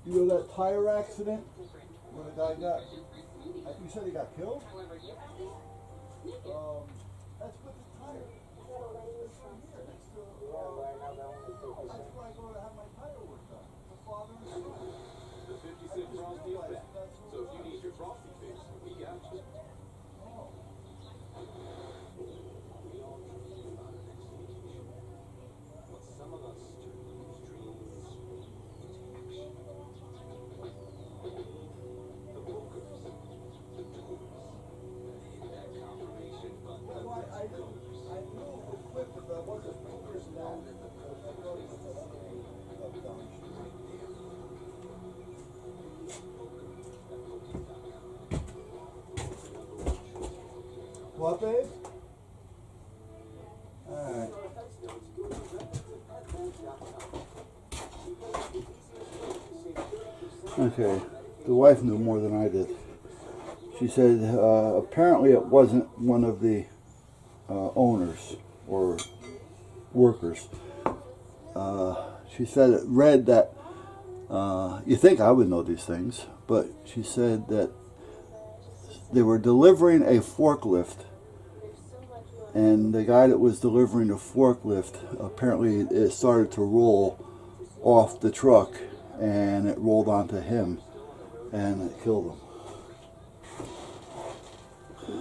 You know that tire accident where the guy got. You said he got killed? That's with the tire. That's where I go to have my tire work done. The father and son. The 50-cent Frosty effect. So if you need your Frosty fix, we got you. Oh. What some of us turn those dreams into action. The brokers, the tools, that confirmation button. Well, I knew it was quick, but I wasn't focused on it. What, babe? Alright. Okay, the wife knew more than I did. She said apparently it wasn't one of the owners or workers. She said it read that, you think I would know these things, but she said that they were delivering a forklift, and the guy that was delivering the forklift, apparently it started to roll off the truck, and it rolled onto him, and it killed him.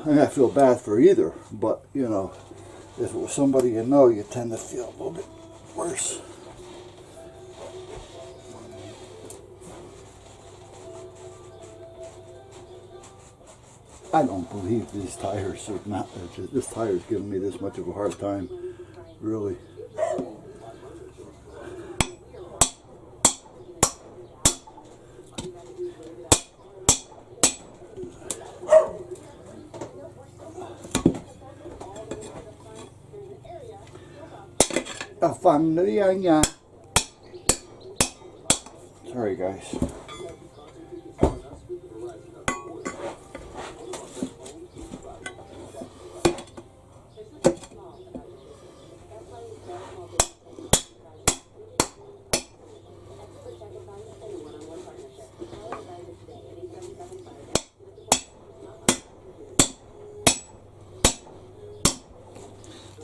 And I feel bad for either, but you know, if it was somebody you know, you tend to feel a little bit worse. I don't believe these tires are not. This tire's giving me this much of a hard time, really. Sorry, guys.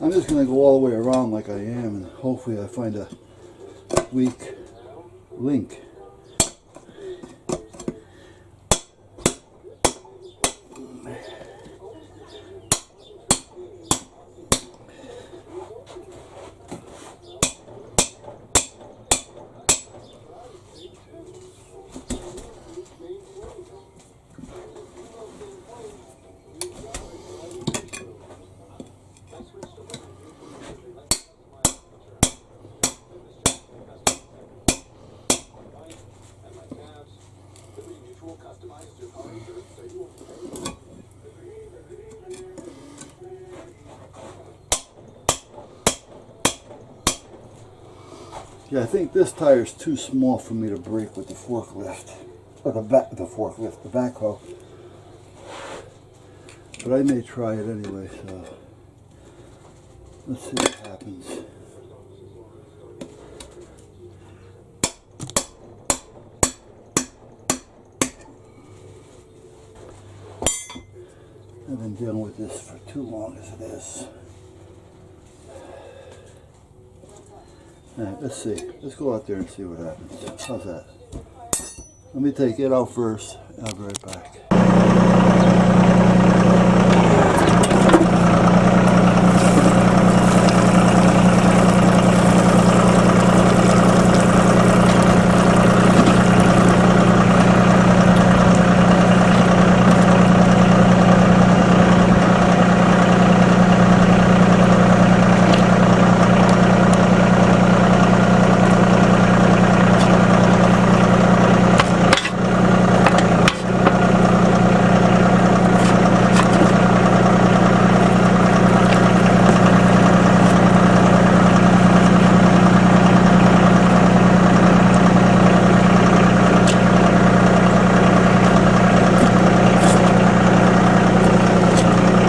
I'm just going to go all the way around like I am, and hopefully I find a weak link. Yeah, I think this tire is too small for me to brake with the forklift, or the backhoe. But I may try it anyway, so let's see what happens. I've been dealing with this for too long as it is. Alright, let's see. Let's go out there and see what happens. How's that? Let me take it out first, and I'll be right back.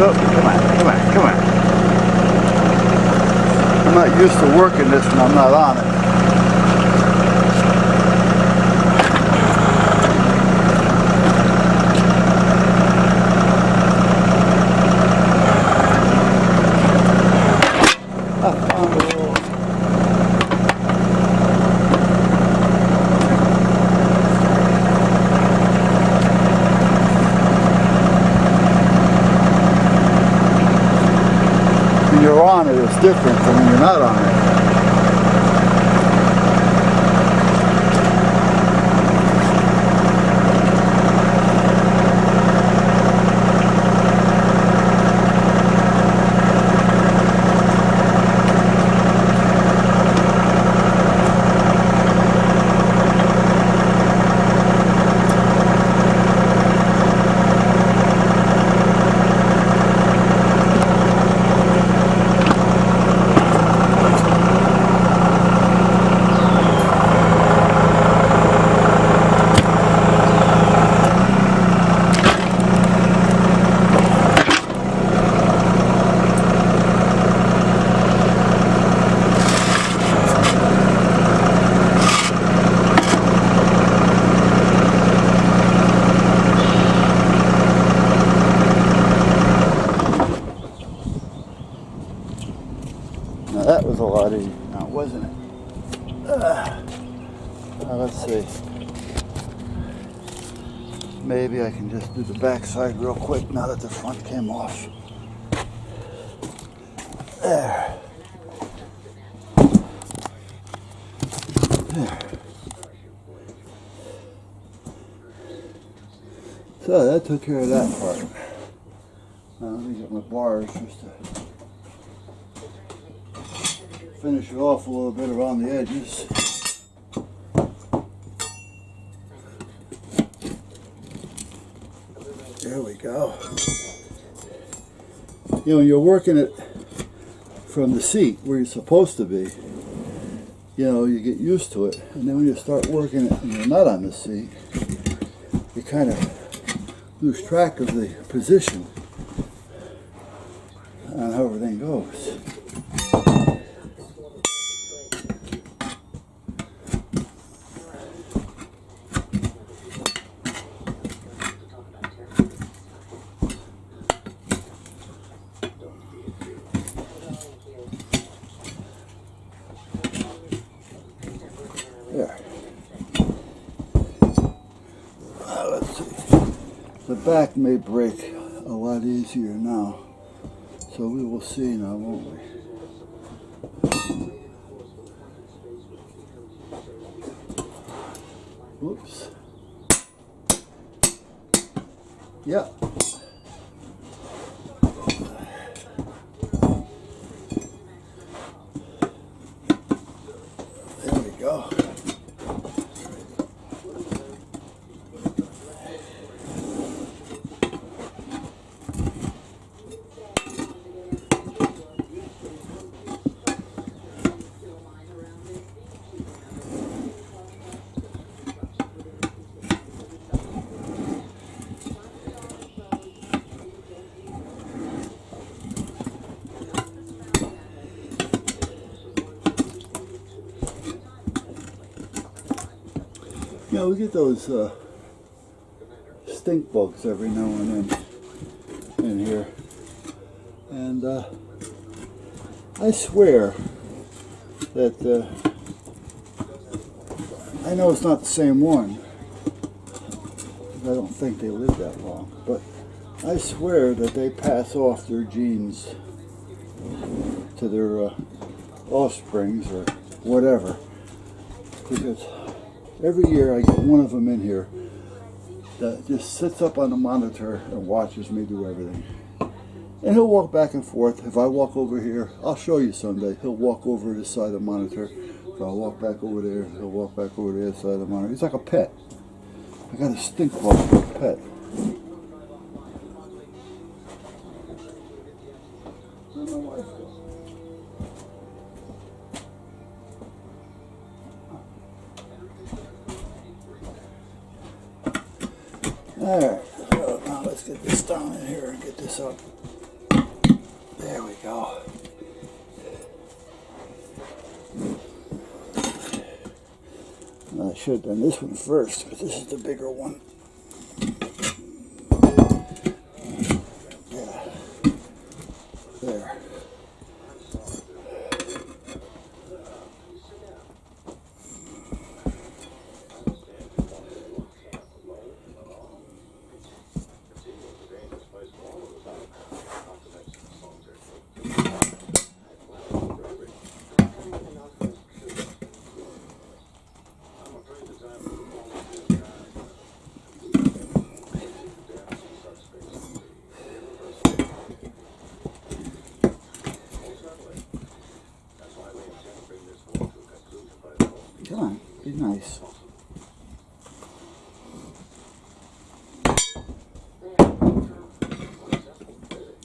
Oh, come on, come on, come on. I'm not used to working this when I'm not on it. When you're on it, it's different from when you're not on it. Now that was a lot easier now, wasn't it? Now let's see. Maybe I can just do the back side real quick now that the front came off. There. There. So that took care of that part. Now let me get my bars just to finish it off a little bit around the edges. There we go. You know, you're working it from the seat where you're supposed to be. You know, you get used to it, and then when you start working it and you're not on the seat, you kind of lose track of the position on how everything goes. There. Let's see. The back may break a lot easier now, so we will see now, won't we? Whoops. Yeah. There we go. You know, we get those stink bugs every now and then in here, and I swear that I know it's not the same one. I don't think they live that long, but I swear that they pass off their genes to their offsprings or whatever, because every year I get one of them in here that just sits up on the monitor and watches me do everything. And he'll walk back and forth. If I walk over here, I'll show you someday, he'll walk over this side of the monitor. If I walk back over there, he'll walk back over the other side of the monitor. He's like a pet. I got a stink bug for a pet. Where'd my wife go? Alright, so now let's get this down in here and get this up. There we go. I should have done this one first, but this is the bigger one. Yeah. There. Come on, be nice.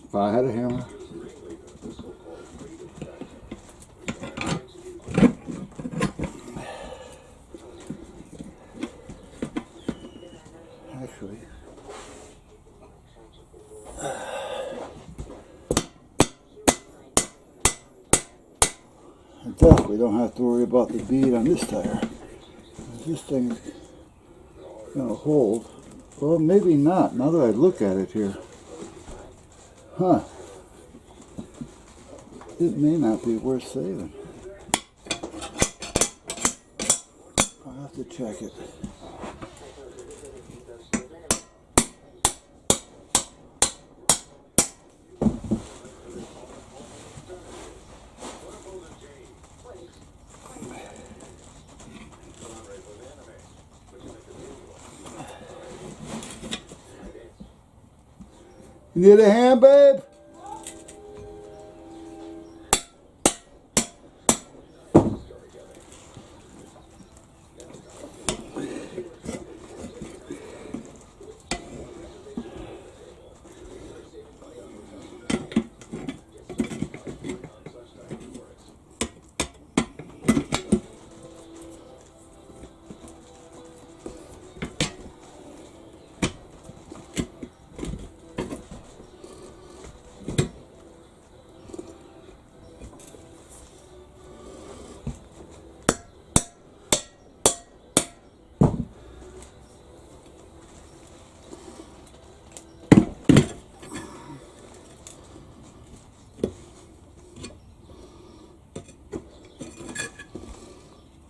If I had a hammer. Actually, I definitely don't have to worry about the bead on this tire. This thing is going to hold. Well, maybe not, now that I look at it here. Huh. It may not be worth saving. I'll have to check it. You need a hand, babe?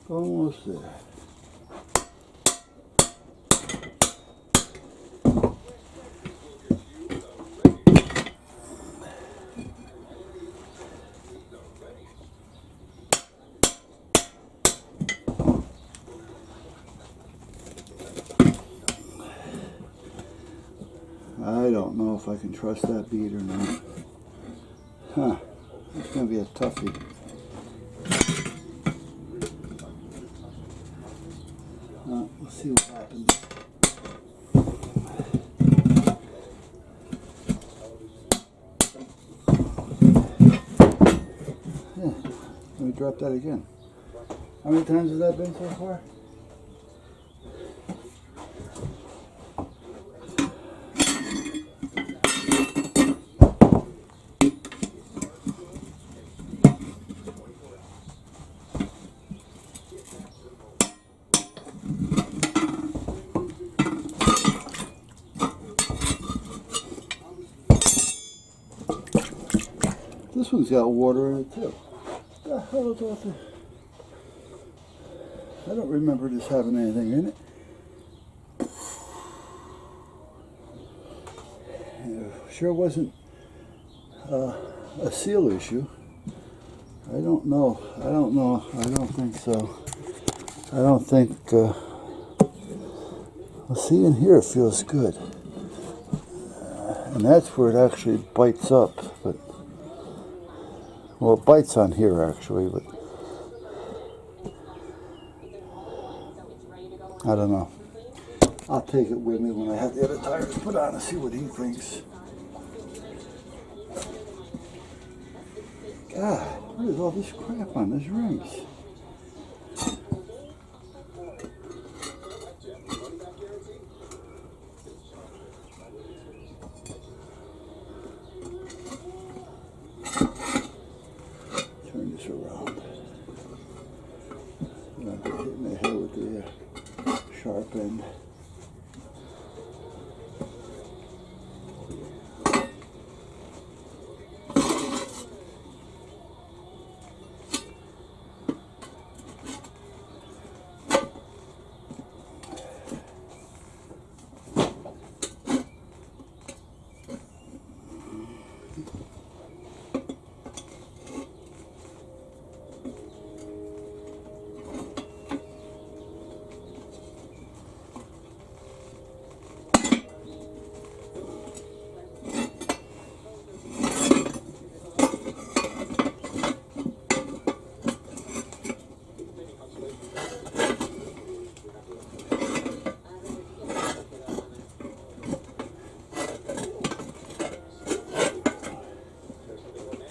Almost there. I don't know if I can trust that bead or not. Huh. It's going to be a toughie. We'll see what happens. Yeah, let me drop that again. How many times has that been so far? This one's got water in it too. What the hell is all this? I don't remember this having anything in it. It sure wasn't a seal issue. I don't know. I don't think so. I don't think. Well, see, in here it feels good. And that's where it actually bites up. But well, it bites on here actually, but I don't know. I'll take it with me when I have the other tires put on and see what he thinks. God, what is all this crap on these rims? end.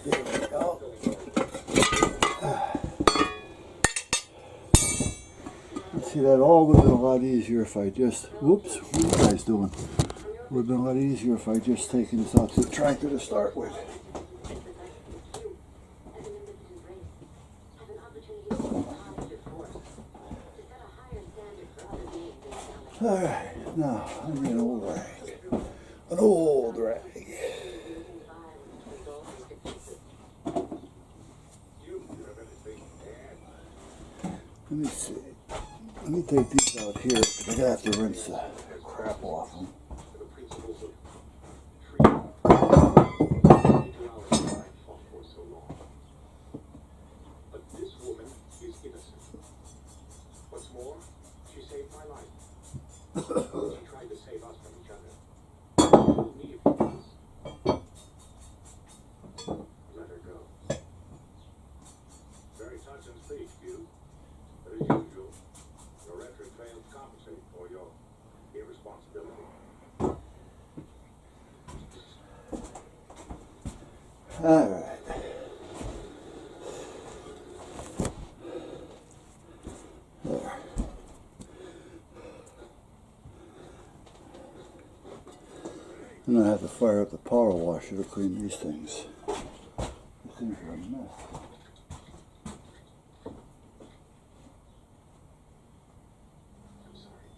There we go. See, that all would have been a lot easier if I just, whoops, what are you guys doing? Would have been a lot easier if I just taken this out to the tractor to start with. Alright, now I need an old rag. An old rag. Let me see. Let me take these out here because I'm going to have to rinse the crap off them. The principles of freedom. 22 hours I fought for so long. But this woman is innocent. What's more, she saved my life. She tried to save us from each other. Told me if you please. Let her go. Very touching speech, Hugh. But as usual, your rhetoric fails to compensate for your irresponsibility. Alright. There. I'm going to have to fire up the power washer to clean these things. These things are a mess. I'm sorry.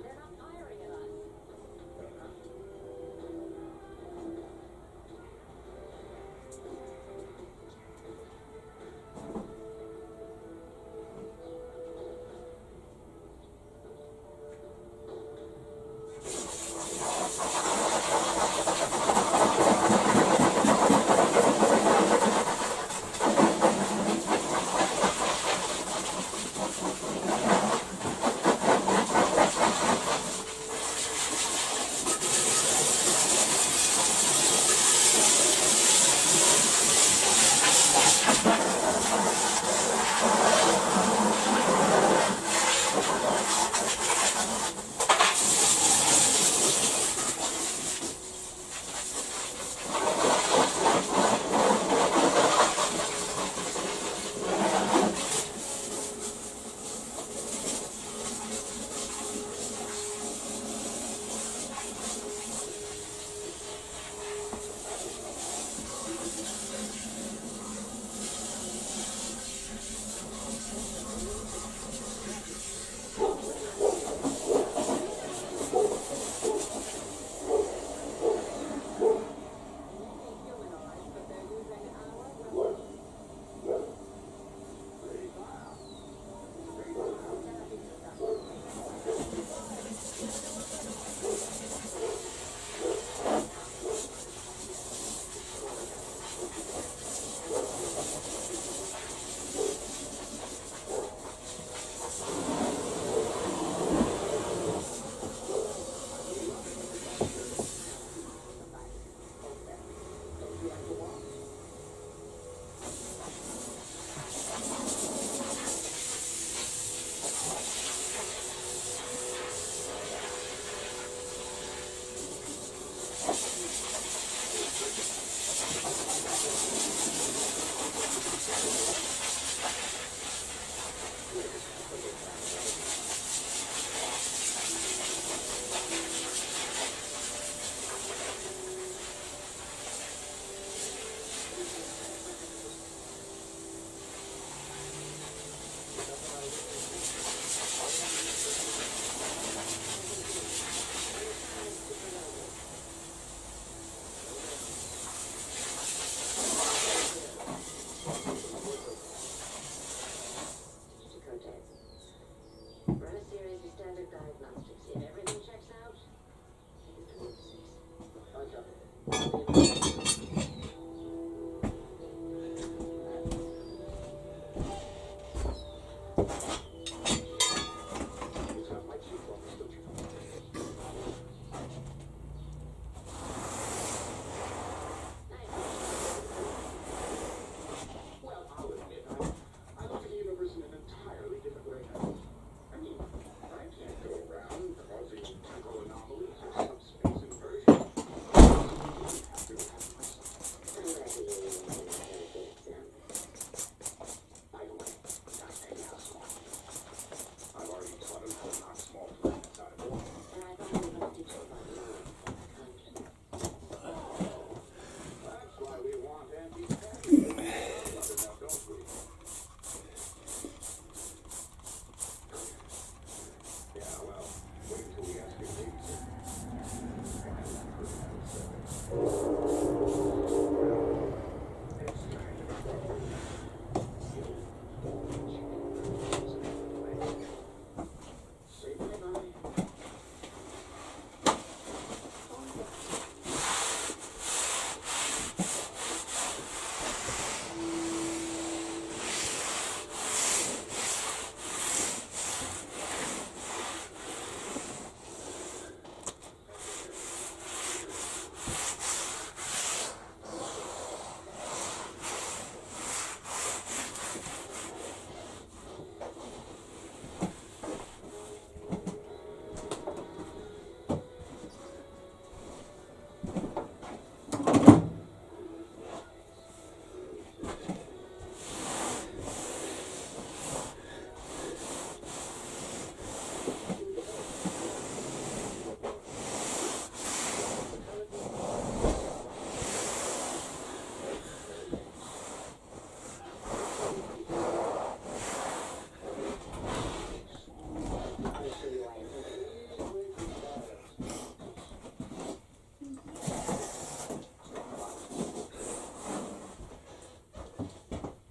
They're not firing at us.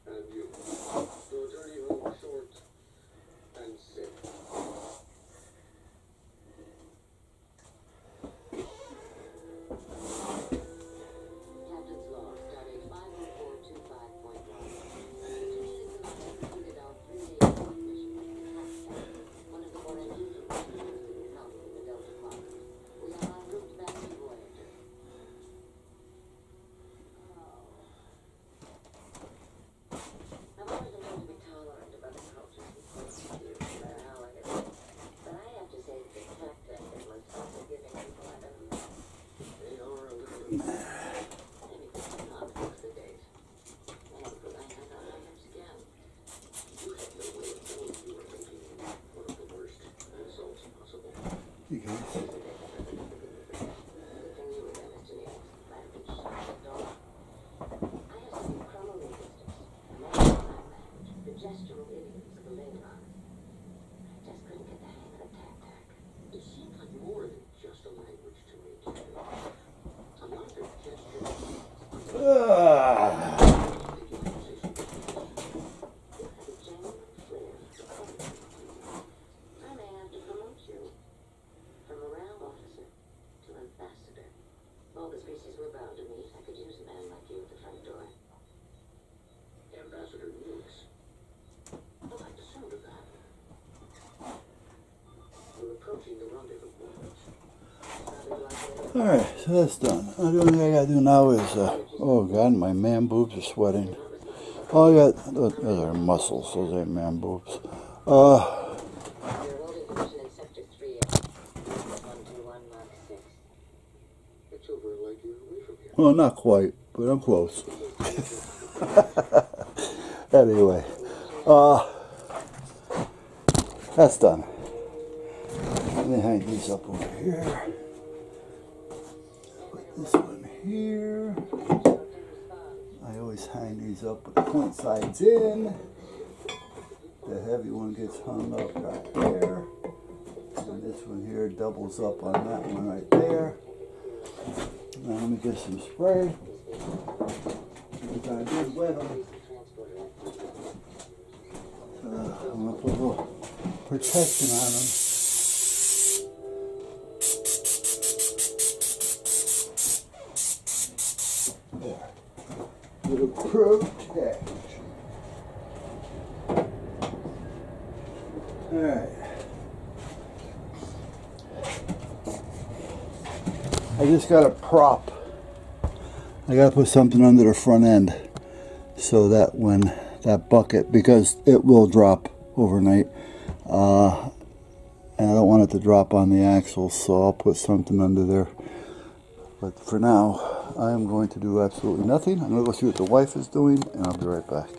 And you. Your journey home short and sick. Captain's log, stardate 50425.1. Completed our 3-day flight mission at Cascade, one of the more unusual missions encountered in the Delta Quadrant. We are en route back to Voyager. I've always been told to be tolerant of other cultures and points of view, no matter how I get it. But I have to say that the Tactec and most unforgiving people I've ever met. They are a little anything not fix the date. And for that, I thought I lips again. You had no way of knowing you were making one of the worst insults possible. You guys. Good thing you were there, Mr. Neal. I'd have been shot at dawn. I have studied chromolinguistics, American Sign Language, the gestural idioms of the Lingard. I just couldn't get the hang of the Tactec. It seemed like more than just a language to me, Ken. A lot of gestures. I may have to promote you from morale officer to ambassador. All the species we're bound to meet, I could use a man like you at the front door. Ambassador Newix. I like the sound of that. We're approaching the rendezvous points. Alright, so that's done. The only thing I gotta do now is, oh god, my man boobs are sweating. Oh, I got, those are muscles, those ain't man boobs. Your holding position in Sector 3A. 121 Mark 6. It's over a light year away from here. Well, not quite, but I'm close. Anyway, that's done. Let me hang these up over here. Put this one here. I always hang these up with the point sides in. The heavy one gets hung up right there. And this one here doubles up on that one right there. Now let me get some spray. Because I did wet them. I'm going to put a little protection on them. There. Little protection. Alright. I just got a prop. I got to put something under the front end so that when that bucket, because it will drop overnight, and I don't want it to drop on the axle, so I'll put something under there. But for now, I am going to do absolutely nothing. I'm going to go see what the wife is doing, and I'll be right back.